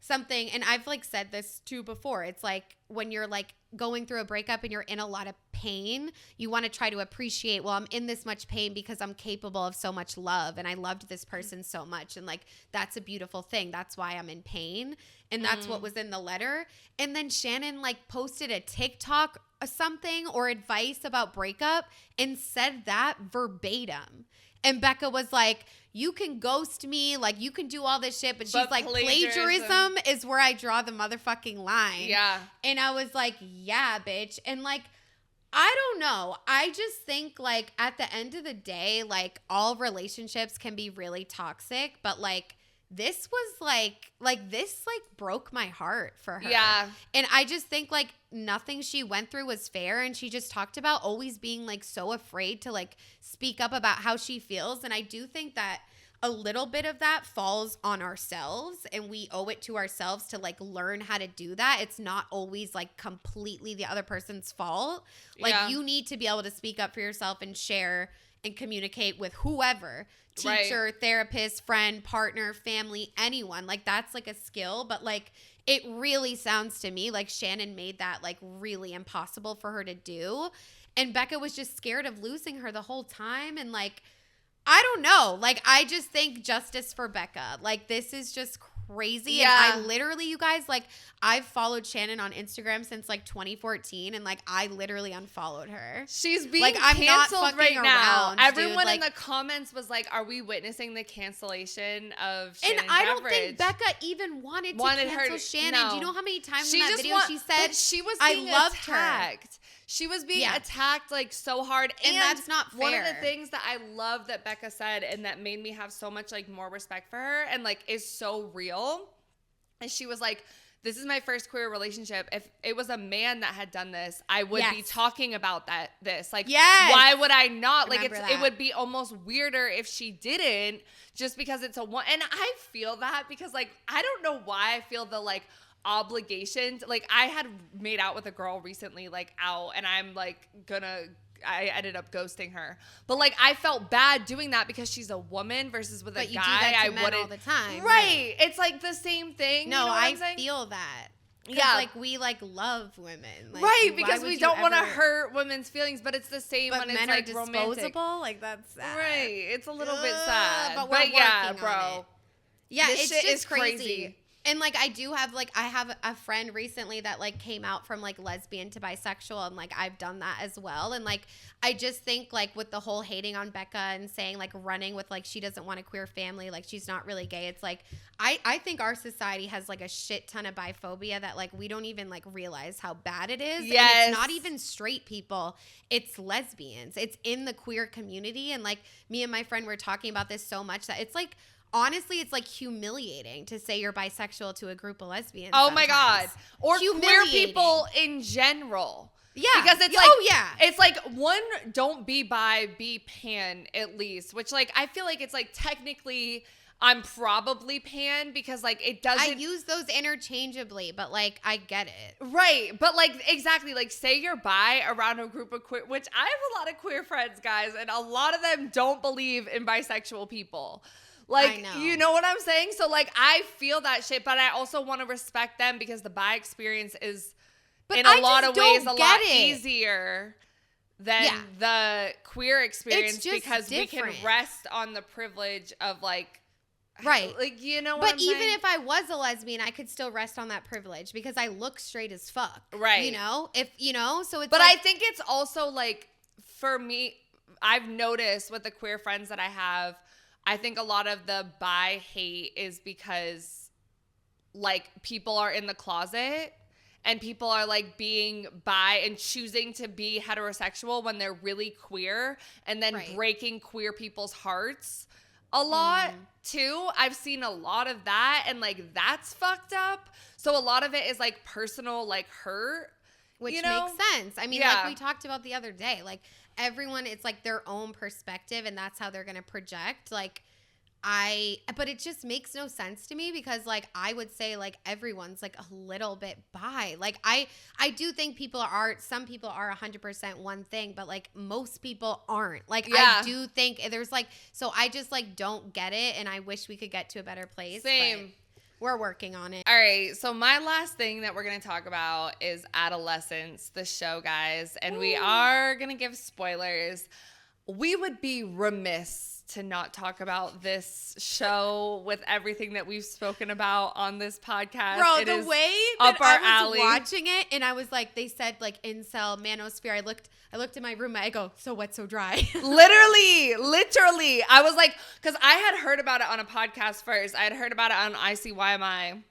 and I've like said this too before. It's like when you're like going through a breakup and you're in a lot of pain, you want to try to appreciate, well, I'm in this much pain because I'm capable of so much love and I loved this person so much. And like, that's a beautiful thing. That's why I'm in pain. And that's what was in the letter. And then Shannon like posted a TikTok or something or advice about breakup and said that verbatim. And Becca was like, you can ghost me, like you can do all this shit, but she's like, plagiarism is where I draw the motherfucking line. Yeah. And I was like, yeah, bitch. And like, I don't know. I just think like at the end of the day, like all relationships can be really toxic, but like this was like this broke my heart for her. Yeah. And I just think like nothing she went through was fair. And she just talked about always being like so afraid to like speak up about how she feels. And I do think that a little bit of that falls on ourselves and we owe it to ourselves to like learn how to do that. It's not always like completely the other person's fault. Like you need to be able to speak up for yourself and share and communicate with whoever, teacher, therapist, friend, partner, family, anyone. Like that's like a skill, but like it really sounds to me like Shannon made that like really impossible for her to do. And Becca was just scared of losing her the whole time. And like, I don't know. Like, I just think justice for Becca. Like, this is just crazy. Yeah. And I literally, you guys, like, I've followed Shannon on Instagram since like 2014. And like, I literally unfollowed her. She's being like, I'm not canceled fucking right now. around, Everyone dude. in the comments was like, are we witnessing the cancellation of Shannon And I don't Beveridge? think Becca even wanted to cancel Shannon. No. Do you know how many times She in that just video she said, she was I being loved attacked. her. She was being attacked like so hard. And that's not fair. One of the things that I love that Becca said and that made me have so much like more respect for her and like is so real. And she was like, this is my first queer relationship. If it was a man that had done this, I would be talking about this. Like, why would I not? Like, it would be almost weirder if she didn't, just because it's a one. And I feel that because, like, I don't know why I feel the, like, obligation. Like, I had made out with a girl recently, like, out, and I'm, like, I ended up ghosting her. But like I felt bad doing that because she's a woman versus with a guy. You do that to I men wouldn't all the time. Right. It's like the same thing. No, you know what I I'm saying? feel that. Yeah. Like we like love women. Like, right, because we don't want to ever... hurt women's feelings, but it's the same but when men it's like are romantic. disposable. Like that's sad. Right. It's a little bit sad. But we're yeah, working bro. on it. Yeah, this it's shit just is crazy. And like I have a friend recently that like came out from like lesbian to bisexual, and like I've done that as well. And like I just think like with the whole hating on Becca and saying like running with like she doesn't want a queer family, like she's not really gay. It's like I think our society has like a shit ton of biphobia that like we don't even like realize how bad it is. Yes. And it's not even straight people. It's lesbians. It's in the queer community. And like me and my friend were talking about this so much that it's like honestly, it's like humiliating to say you're bisexual to a group of lesbians. Oh my God. Or queer people in general. Yeah. Because it's like, it's like one, don't be bi, be pan at least, which like, I feel like it's like technically I'm probably pan because like it doesn't. I use those interchangeably, but like I get it. Right. But like exactly like say you're bi around a group of queer, which I have a lot of queer friends, guys, and a lot of them don't believe in bisexual people. Like, you know what I'm saying? So, like, I feel that shit, but I also want to respect them because the bi experience is, in a lot of ways, a lot easier than the queer experience because we can rest on the privilege of, like, like, you know what I'm saying? But even if I was a lesbian, I could still rest on that privilege because I look straight as fuck. Right. You know? So it's But I think it's also, like, for me, I've noticed with the queer friends that I have, I think a lot of the bi hate is because, like, people are in the closet and people are, like, being bi and choosing to be heterosexual when they're really queer and then breaking queer people's hearts a lot too. I've seen a lot of that, and like that's fucked up. So a lot of it is like personal, like hurt, which you know? makes sense. I mean, like we talked about the other day, like everyone, it's like their own perspective, and that's how they're gonna project. Like but it just makes no sense to me because like I would say like everyone's like a little bit bi. Like I do think some people are 100% one thing, but like most people aren't. Like I do think there's like, so I just like don't get it, and I wish we could get to a better place. Same. We're working on it. All right, so my last thing that we're going to talk about is Adolescence, the show, guys. And we are going to give spoilers. We would be remiss to not talk about this show with everything that we've spoken about on this podcast. Bro, the way that I was watching it, and I was like, they said like incel, manosphere. I looked in my room, I go, so wet, so dry. Literally. I was like, because I had heard about it on a podcast first. I had heard about it on ICYMI.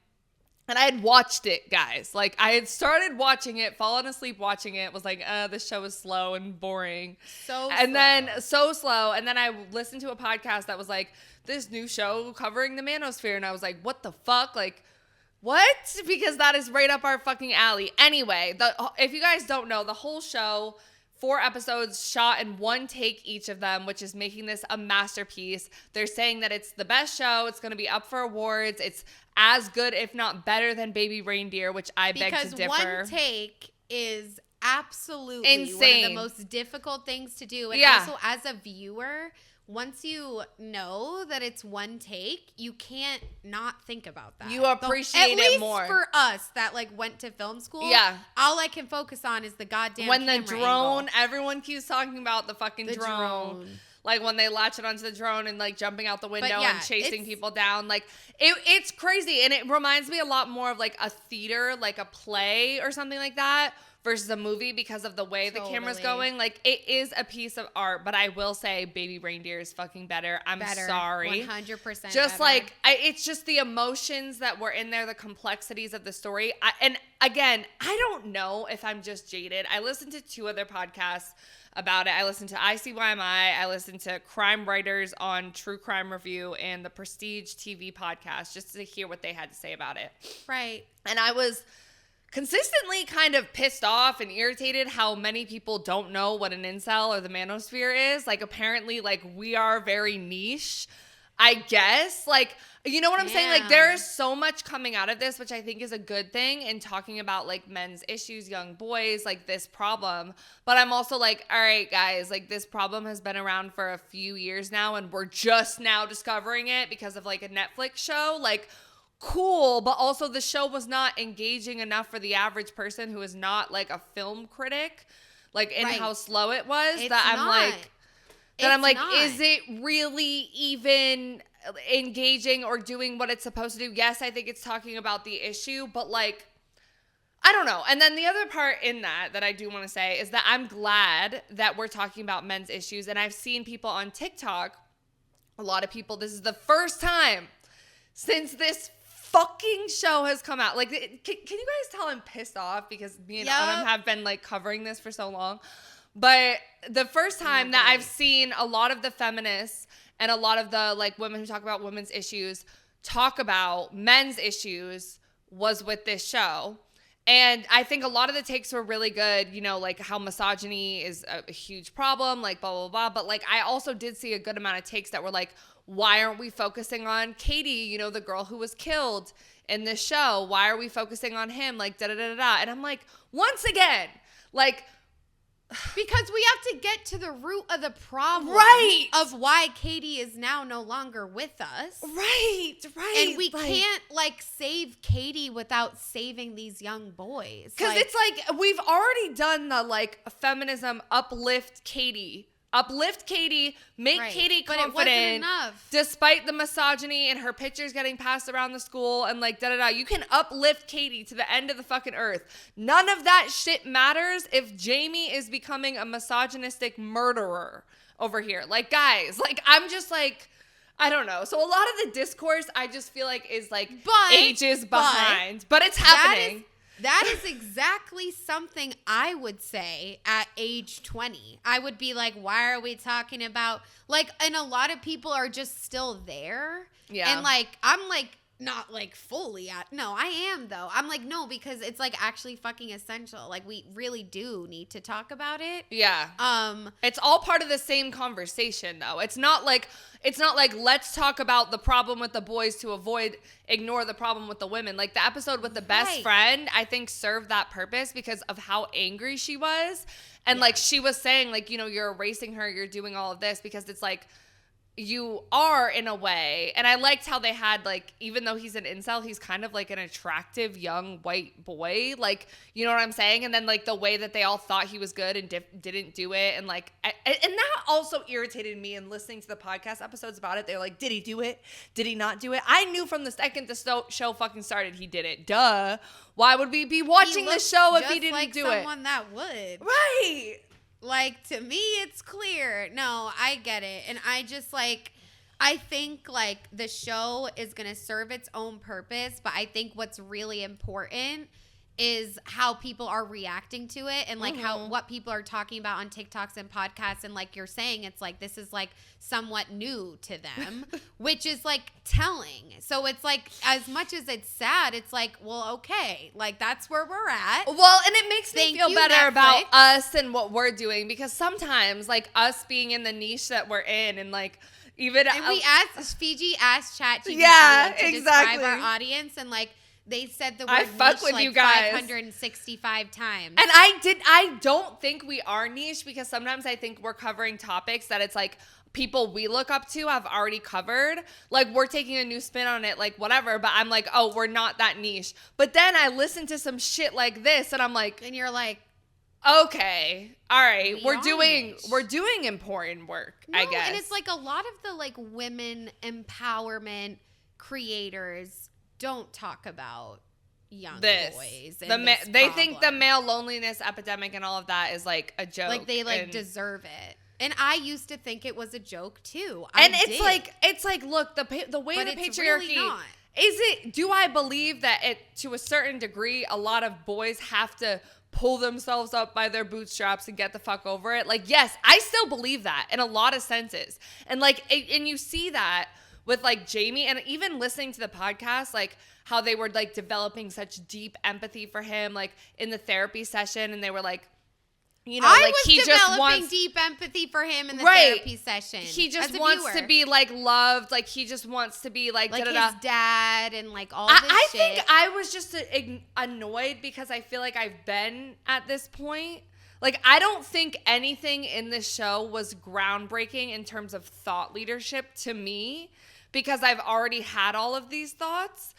And I had watched it, guys. Like, I had started watching it, fallen asleep watching it, was like, this show is slow and boring. So slow. And then I listened to a podcast that was like, this new show covering the manosphere. And I was like, what the fuck? Like, what? Because that is right up our fucking alley. Anyway, if you guys don't know, the whole show, 4 episodes shot in one take each of them, which is making this a masterpiece. They're saying that it's the best show. It's going to be up for awards. It's as good, if not better, than Baby Reindeer, which I beg to differ. Because one take is absolutely insane. One of the most difficult things to do. And also, as a viewer, once you know that it's one take, you can't not think about that. You appreciate it more. At least for us that like went to film school. Yeah. All I can focus on is the goddamn when the drone, angle. Everyone keeps talking about the fucking drone. Like when they latch it onto the drone and like jumping out the window and chasing people down. Like it's crazy. And it reminds me a lot more of like a theater, like a play or something like that versus a movie because of the way the camera's going. Like it is a piece of art, but I will say Baby Reindeer is fucking better. I'm sorry. 100% just better. like, it's just the emotions that were in there, the complexities of the story. And again, I don't know if I'm just jaded. I listened to 2 other podcasts about it. I listened to ICYMI, I listened to crime writers on True Crime Review and the Prestige TV podcast just to hear what they had to say about it. Right. And I was consistently kind of pissed off and irritated how many people don't know what an incel or the manosphere is. Like apparently like we are very niche, I guess. Like, you know what I'm saying? Like there is so much coming out of this, which I think is a good thing, and talking about like men's issues, young boys, like this problem. But I'm also like, all right, guys, like this problem has been around for a few years now, and we're just now discovering it because of like a Netflix show. Like, cool, but also the show was not engaging enough for the average person who is not like a film critic, like in how slow it was. Is it really even engaging or doing what it's supposed to do? Yes, I think it's talking about the issue, but like, I don't know. And then the other part in that I do want to say is that I'm glad that we're talking about men's issues. And I've seen people on TikTok, a lot of people, this is the first time since this fucking show has come out. Like, can you guys tell I'm pissed off because me and Autumn have been like covering this for so long? But the first time that I've seen a lot of the feminists and a lot of the like women who talk about women's issues talk about men's issues was with this show. And I think a lot of the takes were really good, you know, like how misogyny is a huge problem, like blah, blah, blah. But like I also did see a good amount of takes that were like, why aren't we focusing on Katie, you know, the girl who was killed in this show? Why are we focusing on him? Like, da-da-da-da-da. And I'm like, once again, like, because we have to get to the root of the problem of why Katie is now no longer with us. Right. And we can't like save Katie without saving these young boys. Because it's like we've already done the like feminism uplift Katie, make Katie confident. But it wasn't enough. Despite the misogyny and her pictures getting passed around the school and like da-da-da. You can uplift Katie to the end of the fucking earth. None of that shit matters if Jamie is becoming a misogynistic murderer over here. Like, guys, like, I'm just like, I don't know. So a lot of the discourse I just feel like is like ages behind. But it's happening. That is exactly something I would say at age 20. I would be like, why are we talking about, like, and a lot of people are just still there. Yeah. And, like, I'm, like, not, like, fully at, no, I am, though. I'm like, no, because it's, like, actually fucking essential. Like, we really do need to talk about it. Yeah. It's all part of the same conversation, though. It's not like let's talk about the problem with the boys to ignore the problem with the women. Like, the episode with the best friend, I think, served that purpose because of how angry she was. And, like, she was saying, like, you know, you're erasing her, you're doing all of this because it's like, you are in a way. And I liked how they had, like, even though he's an incel, he's kind of like an attractive young white boy, like, you know what I'm saying? And then, like, the way that they all thought he was good and didn't do it, and like, and that also irritated me. And listening to the podcast episodes about it, they're like, did he do it? Did he not do it? I knew from the second the show fucking started he did it. Duh. Why would we be watching the show if he didn't like do it? Someone that would. Right. Like, to me, it's clear. No, I get it. And I just, like, I think, like, the show is going to serve its own purpose. But I think what's really important is how people are reacting to it. And, like, what people are talking about on TikToks and podcasts. And, like you're saying, it's, like, this is, like, somewhat new to them. Which is, like, telling. So it's, like, as much as it's sad, it's, like, well, okay. Like, that's where we're at. Well, and it makes me feel better Netflix. about us and what we're doing. Because sometimes, like, us being in the niche that we're in and, like, even... And Fiji asked ChatGPT to describe our audience. And, like... They said the word I fuck niche with like you guys 565 times. And I don't think we are niche because sometimes I think we're covering topics that it's like people we look up to have already covered. Like, we're taking a new spin on it, like, whatever. But I'm like, oh, we're not that niche. But then I listen to some shit like this and I'm like... And you're like... Okay. All right. We're doing important work, I guess. And it's like a lot of the, like, women empowerment creators... don't talk about young boys. And they think the male loneliness epidemic and all of that is like a joke. Like they deserve it. And I used to think it was a joke too. It's like look, the way the patriarchy really not. Is it? Do I believe that to a certain degree a lot of boys have to pull themselves up by their bootstraps and get the fuck over it? Like, yes, I still believe that in a lot of senses. And like, and you see that with like Jamie, and even listening to the podcast, like how they were like developing such deep empathy for him, like in the therapy session, and they were like, you know, like he just wants deep empathy for him in the therapy session. He just wants to be like loved, like he just wants to be like his dad and like all this shit. I think I was just annoyed because I feel like I've been at this point. Like, I don't think anything in this show was groundbreaking in terms of thought leadership to me, because I've already had all of these thoughts.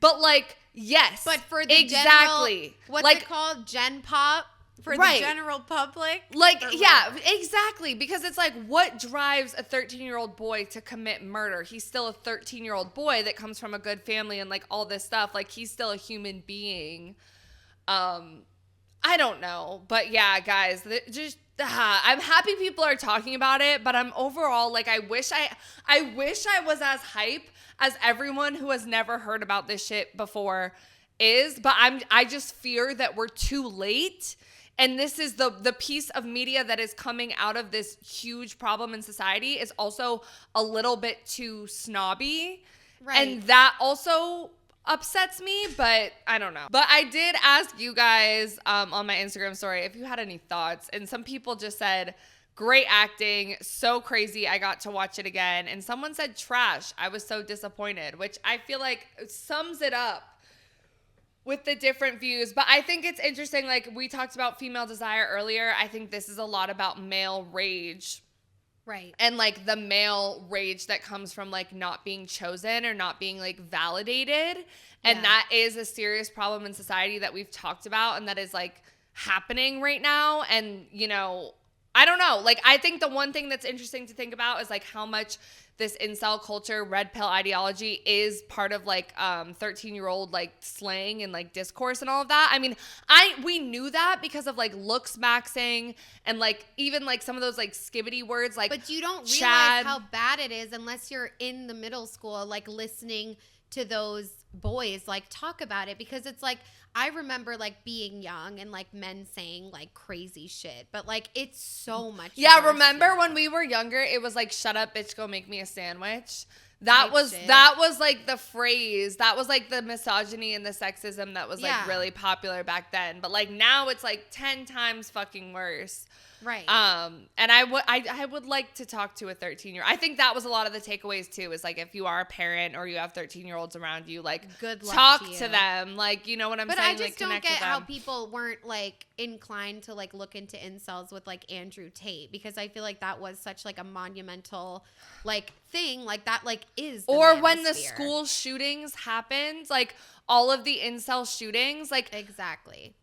But like, yes. But for the exactly. What's like, it called? Gen Pop? For the general public? Like, yeah, exactly. Because it's like, what drives a 13-year-old boy to commit murder? He's still a 13-year-old boy that comes from a good family and like all this stuff. Like, he's still a human being. I don't know. But yeah, guys, I'm happy people are talking about it, but I'm overall like, I wish I was as hype as everyone who has never heard about this shit before is, but I just fear that we're too late. And this is the piece of media that is coming out of this huge problem in society is also a little bit too snobby. Right. And that also upsets me, but I don't know. But I did ask you guys on my Instagram story if you had any thoughts, and some people just said, great acting, so crazy, I got to watch it again. And someone said trash, I was so disappointed, which I feel like sums it up with the different views. But I think it's interesting, like we talked about female desire earlier, I think this is a lot about male rage. Right. And like the male rage that comes from like not being chosen or not being like validated. And that is a serious problem in society that we've talked about and that is like happening right now. And, you know, I don't know. Like, I think the one thing that's interesting to think about is like how much this incel culture, red pill ideology is part of like 13-year-old like slang and like discourse and all of that. I mean, we knew that because of like looks maxing and like even like some of those like skibbity words like But you don't realize how bad it is unless you're in the middle school like listening to those boys, like, talk about it, because it's like, I remember like being young and like men saying like crazy shit, but like it's so much worse remember now. when we were younger, it was like, shut up, bitch, go make me a sandwich. That was like the phrase. That was like the misogyny and the sexism that was like really popular back then. But like now it's like 10 times fucking worse. Right. And I would like to talk to a 13-year-old. I think that was a lot of the takeaways too, is like, if you are a parent or you have 13-year-olds around you, like, good luck talk to to them. Like, you know what I'm saying? But I just like, don't connect get with how them. people weren't like inclined to like look into incels with like Andrew Tate, because I feel like that was such like a monumental like thing, like that like is the or when the manosphere. school shootings happened, like all of the incel shootings, like exactly.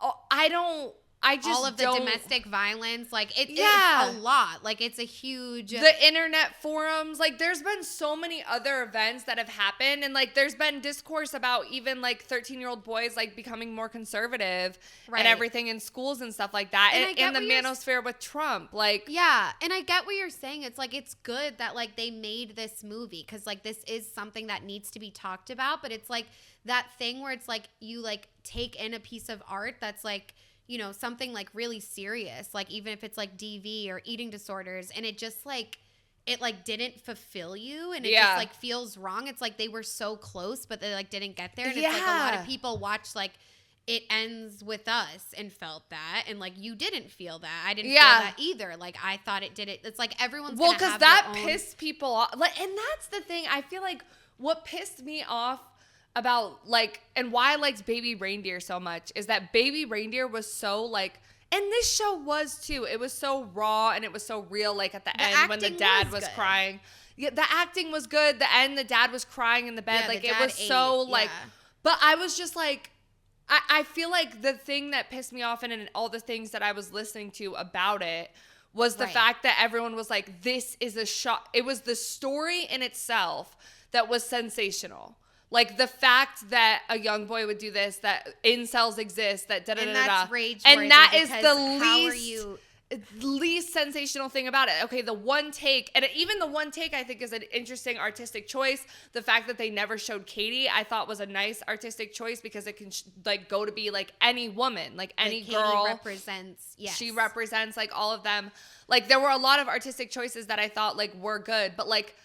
I just all of the don't, domestic violence, like it's a lot. Like it's a huge the internet forums, like there's been so many other events that have happened, and like there's been discourse about even like 13-year-old boys like becoming more conservative and everything in schools and stuff like that, and in the manosphere with Trump, like and I get what you're saying. It's like it's good that like they made this movie, because like this is something that needs to be talked about, but it's like that thing where it's like you like take in a piece of art that's like, you know, something like really serious, like even if it's like DV or eating disorders, and it just like, it like didn't fulfill you, and it just like feels wrong. It's like they were so close, but they like didn't get there. And it's like a lot of people watch like It Ends With Us and felt that, and like you didn't feel that. I didn't feel that either. Like I thought it did it. It's like everyone's gonna have that their own... pissed people off. Like, and that's the thing. I feel like what pissed me off about like, and why I liked Baby Reindeer so much, is that Baby Reindeer was so like, and this show was too, it was so raw and it was so real, like at the end when the dad was crying. Yeah, the acting was good. The end, the dad was crying in the bed. Like it was so like, but I was just like, I feel like the thing that pissed me off and all the things that I was listening to about it was the fact that everyone was like, this is a shock. It was the story in itself that was sensational. Like the fact that a young boy would do this, that incels exist, that da-da-da-da. And that's rage. And that is the least sensational thing about it. Okay, the one take, and even the one take I think is an interesting artistic choice. The fact that they never showed Katie, I thought was a nice artistic choice, because it can like go to be like any woman, like any girl. Katie represents, she represents like all of them. Like there were a lot of artistic choices that I thought like were good, but like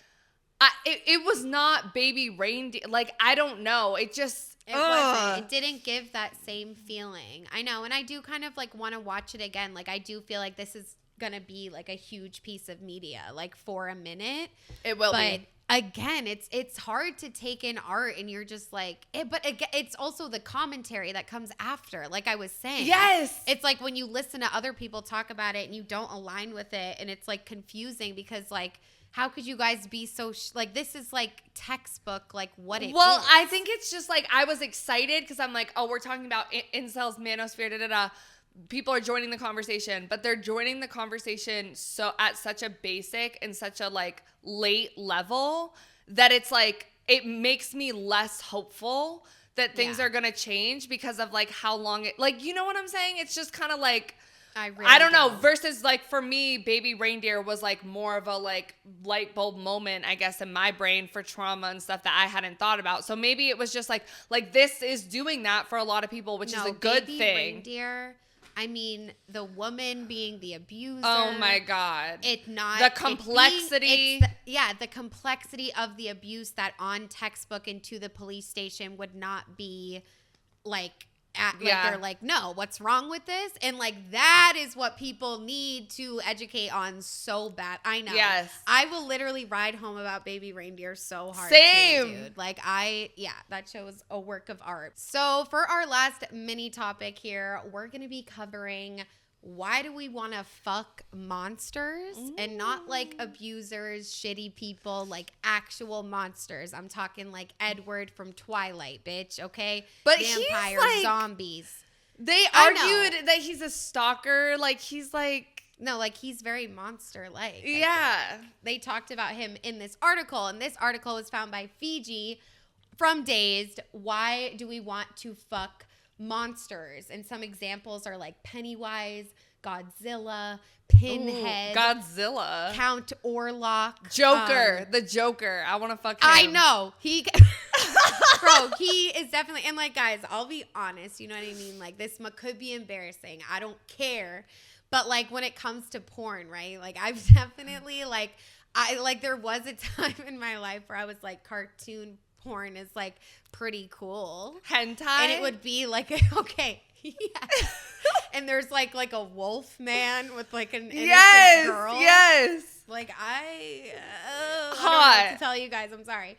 it was not Baby Reindeer. Like, I don't know. It just... It wasn't. It didn't give that same feeling. I know. And I do kind of, like, want to watch it again. Like, I do feel like this is going to be, like, a huge piece of media, like, for a minute. It will be. But, again, it's hard to take in art, and you're just like... But again, it's also the commentary that comes after, like I was saying. Yes! It's like when you listen to other people talk about it, and you don't align with it, and it's, like, confusing, because, like... How could you guys be so like, this is like textbook, like what it is. Well, I think it's just like, I was excited because I'm like, oh, we're talking about incels, manosphere, da-da-da. People are joining the conversation, but they're joining the conversation so at such a basic and such a like late level that it's like, it makes me less hopeful that things are going to change because of like how long it, like, you know what I'm saying? It's just kind of like, I don't know. Versus like for me, Baby Reindeer was like more of a like light bulb moment, I guess, in my brain for trauma and stuff that I hadn't thought about. So maybe it was just like this is doing that for a lot of people, which is a good Baby thing. Reindeer, I mean, the woman being the abuser. Oh my God. It's not the complexity. The complexity of the abuse that on textbook and to the police station would not be like. They're like, no, what's wrong with this? And like that is what people need to educate on so bad. I know. Yes. I will literally ride home about Baby Reindeer so hard. Same. Too, dude. Like that show is a work of art. So for our last mini topic here, we're gonna be covering why do we want to fuck monsters and not like abusers, shitty people, like actual monsters. I'm talking like Edward from Twilight, bitch, okay? But vampire, he's like, zombies. They argued that he's a stalker. Like he's like... No, like he's very monster-like. Yeah. They talked about him in this article, and this article was found by Fiji from Dazed. Why do we want to fuck monsters? And some examples are like Pennywise, Godzilla, Pinhead, Godzilla, Count Orlok, Joker, the Joker. I want to fuck him. I know he. Bro, he is definitely, and like, guys, I'll be honest, you know what I mean? Like, this could be embarrassing. I don't care. But like, when it comes to porn, right? Like, I've definitely there was a time in my life where I was like, cartoon porn is like pretty cool. Hentai? And it would be like, okay. Yeah. And there's like a wolf man with like an innocent girl. Yes. Like I don't know Hot. what to tell you guys. I'm sorry.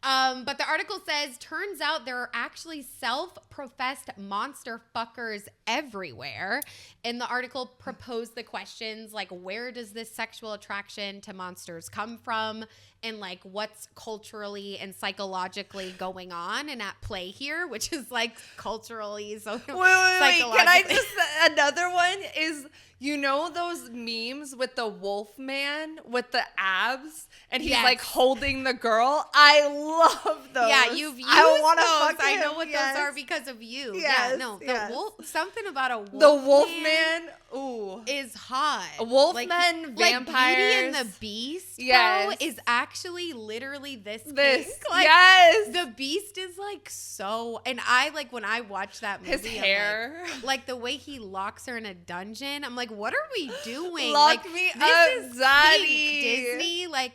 But the article says, turns out there are actually self-professed monster fuckers everywhere. And the article proposed the questions like, where does this sexual attraction to monsters come from? And like, what's culturally and psychologically going on and at play here, which is like culturally, so wait. Can I just, another one is, you know those memes with the wolf man with the abs and he's like holding the girl? I love those. Yeah, you've used those. I know what those are because of you. Yes, yeah, no, the wolf, something about a wolf. The wolf man, ooh, is hot. Wolfmen, vampires. Like Beauty and the Beast, bro, is actually literally this kink. Like, yes. The Beast is like so, and I like when I watch that movie, his hair, like the way he locks her in a dungeon. I'm like, what are we doing? Lock like, me this up, is Zaddy. Disney, like.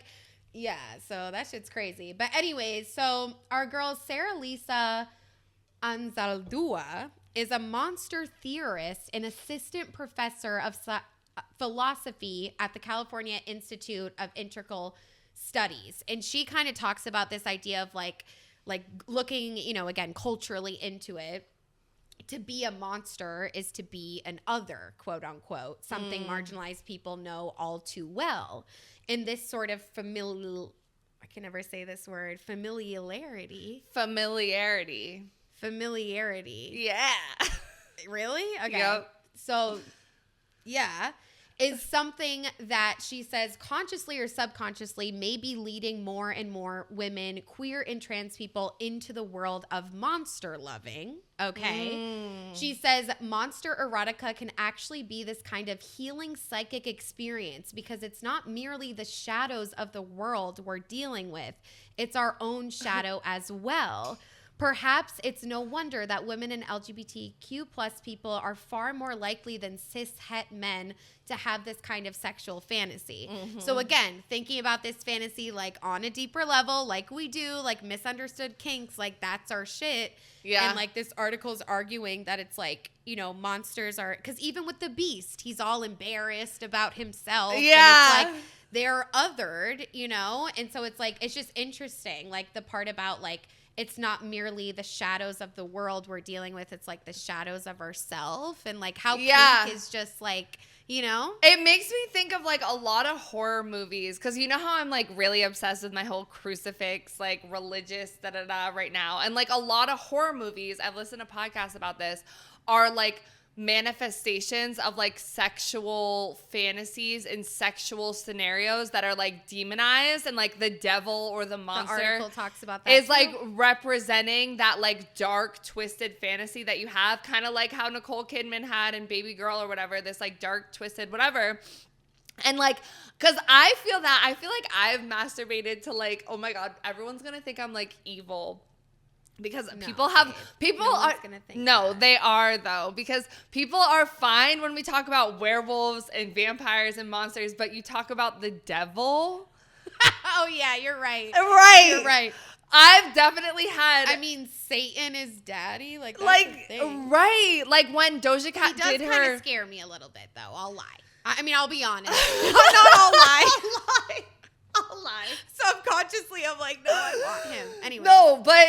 Yeah, so that shit's crazy. But anyways, so our girl Sarah Lisa Anzaldúa is a monster theorist and assistant professor of philosophy at the California Institute of Integral Studies. And she kind of talks about this idea of like looking, you know, again, culturally into it. To be a monster is to be an other, quote unquote, something marginalized people know all too well. In this sort of familiarity. Yeah. Really? Okay. Yep. So, yeah, is something that she says consciously or subconsciously may be leading more and more women, queer and trans people into the world of monster loving. Okay. She says monster erotica can actually be this kind of healing psychic experience because it's not merely the shadows of the world we're dealing with. It's our own shadow as well. Perhaps it's no wonder that women and LGBTQ plus people are far more likely than cis het men to have this kind of sexual fantasy. So again, thinking about this fantasy like on a deeper level, like we do, like misunderstood kinks, like that's our shit. Yeah. And like this article's arguing that it's like, you know, monsters are, because even with the Beast, he's all embarrassed about himself. Yeah. And it's like they're othered, you know? And so it's like, it's just interesting. Like the part about like, it's not merely the shadows of the world we're dealing with. It's like the shadows of ourselves and like how kink is just like, you know? It makes me think of like a lot of horror movies because you know how I'm like really obsessed with my whole crucifix, like religious right now. And like a lot of horror movies, I've listened to podcasts about this, are like manifestations of like sexual fantasies and sexual scenarios that are like demonized, and like the devil or the monster, the article talks about that is too. like representing that like dark twisted fantasy that you have, kind of like how Nicole Kidman had in Babygirl or whatever, this like dark twisted whatever. And like, cause I feel like I've masturbated to like, oh my God, everyone's gonna think I'm like evil. Because they are though, because people are fine when we talk about werewolves and vampires and monsters, but you talk about the devil. Oh yeah, you're right. Right. You're right. I've definitely had. I mean, Satan is daddy. Like, that's like, the thing. Right. Like when Doja Cat did her. He does kind of scare me a little bit though. I'll lie. I mean, I'll be honest. I'll lie. I'll lie. Subconsciously, I'm like, no, I want him. Anyway. No, but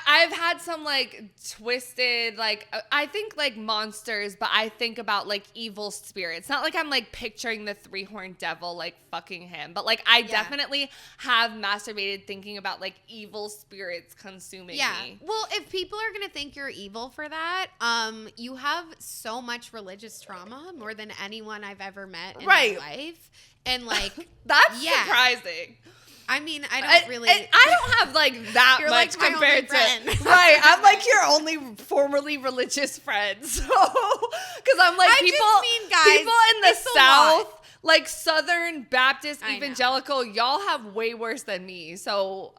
I've had some like twisted, like I think like monsters, but I think about like evil spirits. Not like I'm like picturing the 3-horned devil like fucking him, but like I definitely have masturbated thinking about like evil spirits consuming me. Well, if people are gonna think you're evil for that, you have so much religious trauma, more than anyone I've ever met in my life. And like that's surprising. I mean, I don't really. I don't have like that you're much like compared to. Right, I'm like your only formerly religious friend. So, because I'm like people in the South. like Southern Baptist I know. evangelical, y'all have way worse than me. So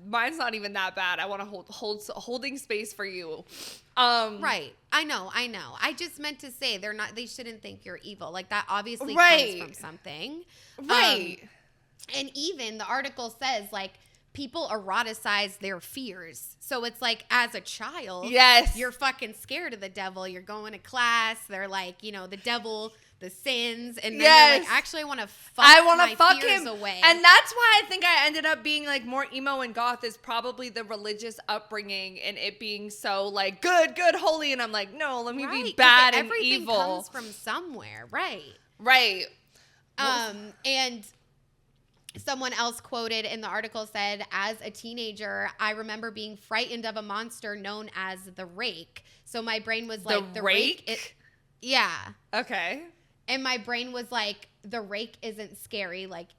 mine's not even that bad. I want to holding space for you. Right. I know. I just meant to say they shouldn't think you're evil. Like that obviously Right. comes from something. Right. And even the article says like people eroticize their fears. So it's like as a child, Yes. you're fucking scared of the devil. You're going to class. They're like, you know, the devil, the sins, and then you're like, actually, I want to fuck him away. And that's why I think I ended up being like more emo and goth is probably the religious upbringing and it being so like good, holy, and I'm like, no, let me be bad and everything evil. Comes from somewhere, right? Right. And someone else quoted in the article said, as a teenager, I remember being frightened of a monster known as the Rake. So my brain was like, the Rake? Yeah. Okay. And my brain was like, the Rake isn't scary. Like,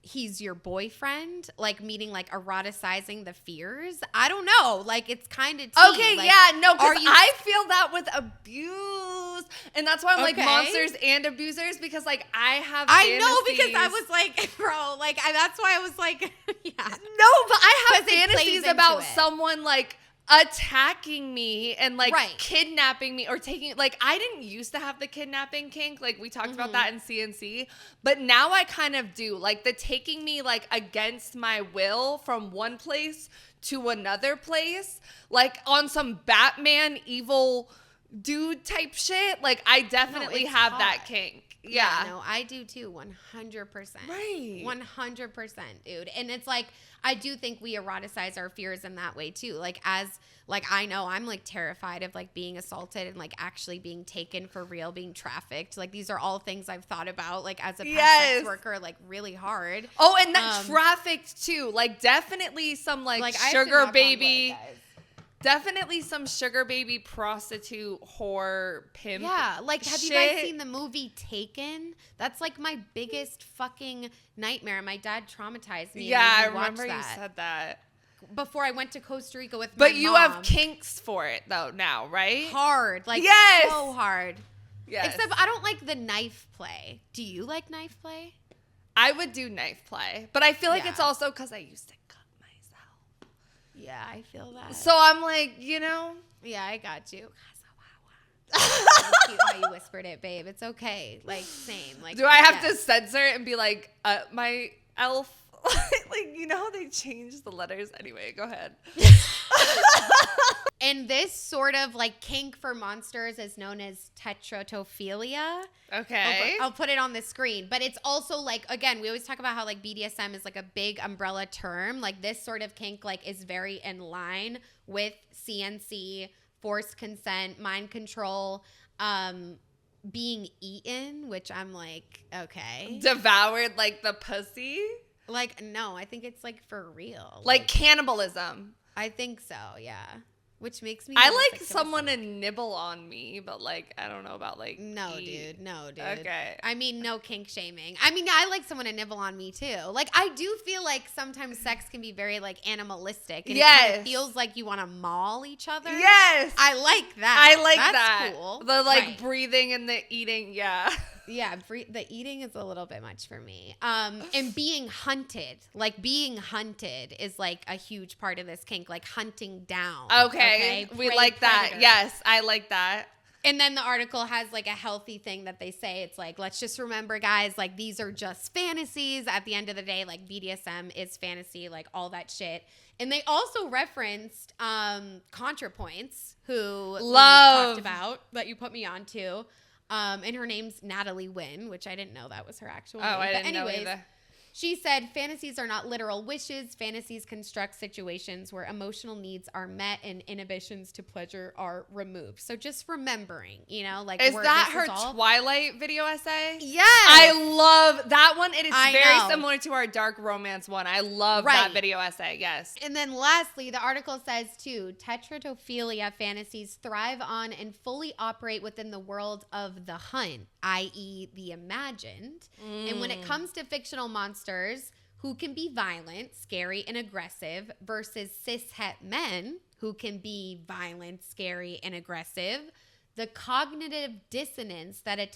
he's your boyfriend. Like, meaning like eroticizing the fears. I don't know. Like, it's kind of okay. Like, yeah. No, because I feel that with abuse. And that's why I'm like monsters and abusers because like I have fantasies. know because I was like, bro, like that's why I was like, yeah. No, but I have fantasies about someone like attacking me and like kidnapping me or taking like I didn't used to have the kidnapping kink, like we talked about that in CNC, but now I kind of do, like the taking me like against my will from one place to another place, like on some Batman evil dude type shit. Like I definitely have that kink. Yeah, no, I do too, 100%. Right. 100%, dude. And it's like, I do think we eroticize our fears in that way too. Like I know I'm like terrified of like being assaulted and like actually being taken for real, being trafficked. Like these are all things I've thought about like as a past sex worker, like really hard. Oh, and that trafficked too. Like definitely some like sugar baby. Definitely some sugar baby prostitute whore pimp. Yeah, like have shit. You guys seen the movie Taken? That's like my biggest fucking nightmare. My dad traumatized me. Yeah, I remember you said that. Before I went to Costa Rica with my But you mom. have kinks for it though now, right? Hard, like so hard. Yes. Except I don't like the knife play. Do you like knife play? I would do knife play, but I feel like it's also because I used to cut myself. Yeah, I feel that. So I'm like, you know. Yeah, I got you. That's cute how you whispered it, babe. It's okay. Like, same. Like, do I have to censor it and be like, my elf? Like, you know how they changed the letters? Anyway, go ahead. And this sort of like kink for monsters is known as tetratophilia. Okay. I'll put it on the screen. But it's also like, again, we always talk about how like BDSM is like a big umbrella term. Like this sort of kink like is very in line with CNC, forced consent, mind control, being eaten, which I'm like, okay. Devoured like the pussy? Like, no, I think it's like for real. Like cannibalism. I think so, yeah. Which makes me I like someone to nibble on me, but like I don't know about like No, eat. dude. Okay. I mean, no kink shaming. I mean, I like someone to nibble on me too. Like I do feel like sometimes sex can be very like animalistic and it kind of feels like you want to maul each other. Yes. I like that. I like That's that. Cool. The like breathing and the eating, yeah. Yeah, the eating is a little bit much for me. And being hunted is like a huge part of this kink, like hunting down. Okay. We like that. Predator. Yes, I like that. And then the article has like a healthy thing that they say. It's like, let's just remember, guys, like these are just fantasies. At the end of the day, like BDSM is fantasy, like all that shit. And they also referenced ContraPoints, who we talked about, that you put me on to. And her name's Natalie Wynn, which I didn't know that was her actual name. I didn't know either. She said, fantasies are not literal wishes. Fantasies construct situations where emotional needs are met and inhibitions to pleasure are removed. So just remembering, you know, like. Is that her Twilight video essay? Yes. I love that one. It is very know. similar to our dark romance one. I love that video essay. Yes. And then lastly, the article says too, tetratophilia fantasies thrive on and fully operate within the world of the hunt, i.e. the imagined. And when it comes to fictional monsters who can be violent, scary, and aggressive versus cishet men who can be violent, scary, and aggressive, the cognitive dissonance that a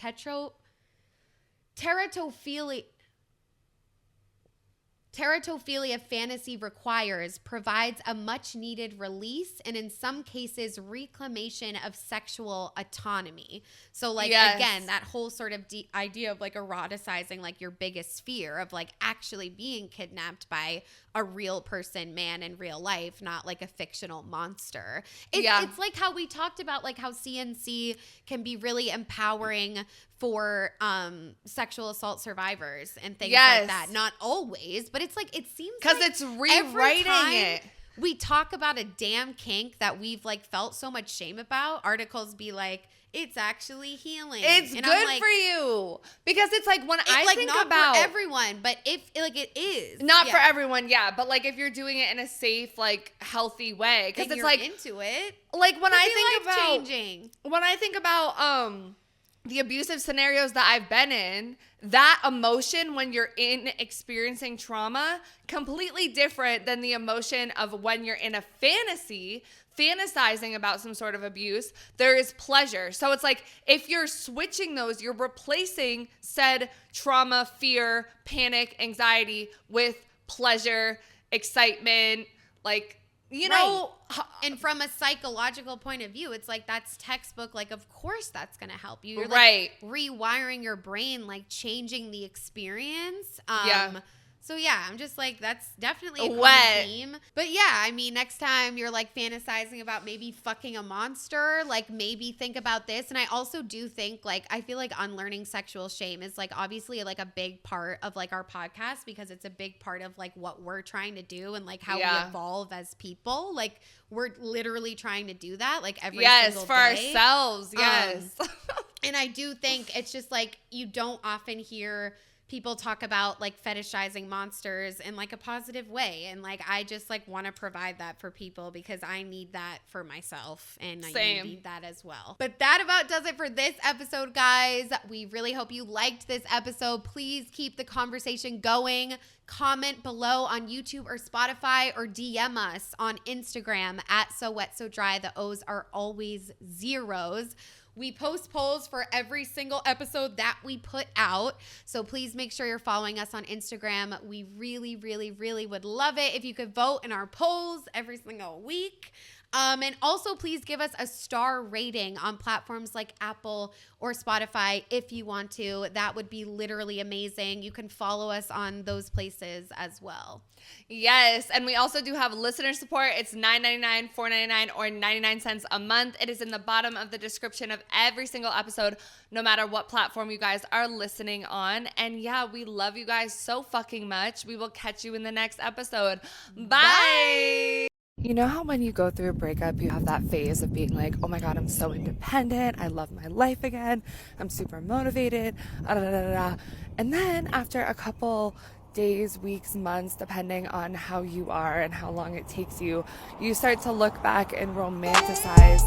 teratophilia fantasy requires, provides a much needed release and in some cases reclamation of sexual autonomy. So like, again, that whole sort of idea of like eroticizing like your biggest fear of like actually being kidnapped by a real person, man in real life, not like a fictional monster. It's like how we talked about like how CNC can be really empowering for sexual assault survivors and things like that. Not always, but it's like, it seems because like it's rewriting it. We talk about a damn kink that we've like felt so much shame about. Articles be like, it's actually healing. It's and good for you. Because it's like when I like think not about for everyone, but if like it is. Not for everyone, but like if you're doing it in a safe, like healthy way. Because it's like into it. Like when I think about the abusive scenarios that I've been in, that emotion when you're in experiencing trauma, completely different than the emotion of when you're in a fantasizing about some sort of abuse. There is pleasure. So it's like if you're switching those, you're replacing said trauma, fear, panic, anxiety with pleasure, excitement, like, you know. And from a psychological point of view, it's like that's textbook. Like, of course that's going to help you. You're like rewiring your brain, like changing the experience. So yeah, I'm just like, that's definitely a common theme. But yeah, I mean, next time you're like fantasizing about maybe fucking a monster, like maybe think about this. And I also do think like, I feel like unlearning sexual shame is like obviously like a big part of like our podcast, because it's a big part of like what we're trying to do and like how we evolve as people. Like we're literally trying to do that like every single day. Ourselves. Yes. And I do think it's just like, you don't often hear people talk about like fetishizing monsters in like a positive way. And like, I just like want to provide that for people because I need that for myself and I need that as well. But that about does it for this episode, guys. We really hope you liked this episode. Please keep the conversation going. Comment below on YouTube or Spotify or DM us on Instagram at So Wet So Dry. The O's are always zeros. We post polls for every single episode that we put out. So please make sure you're following us on Instagram. We really, really, really would love it if you could vote in our polls every single week. And also please give us a star rating on platforms like Apple or Spotify if you want to. That would be literally amazing. You can follow us on those places as well. Yes, and we also do have listener support. It's $9.99, $4.99, or 99 cents a month. It is in the bottom of the description of every single episode, no matter what platform you guys are listening on. And yeah, we love you guys so fucking much. We will catch you in the next episode. Bye. You know how when you go through a breakup, you have that phase of being like, oh my God, I'm so independent. I love my life again. I'm super motivated. And then after a couple days, weeks, months, depending on how you are and how long it takes you, you start to look back and romanticize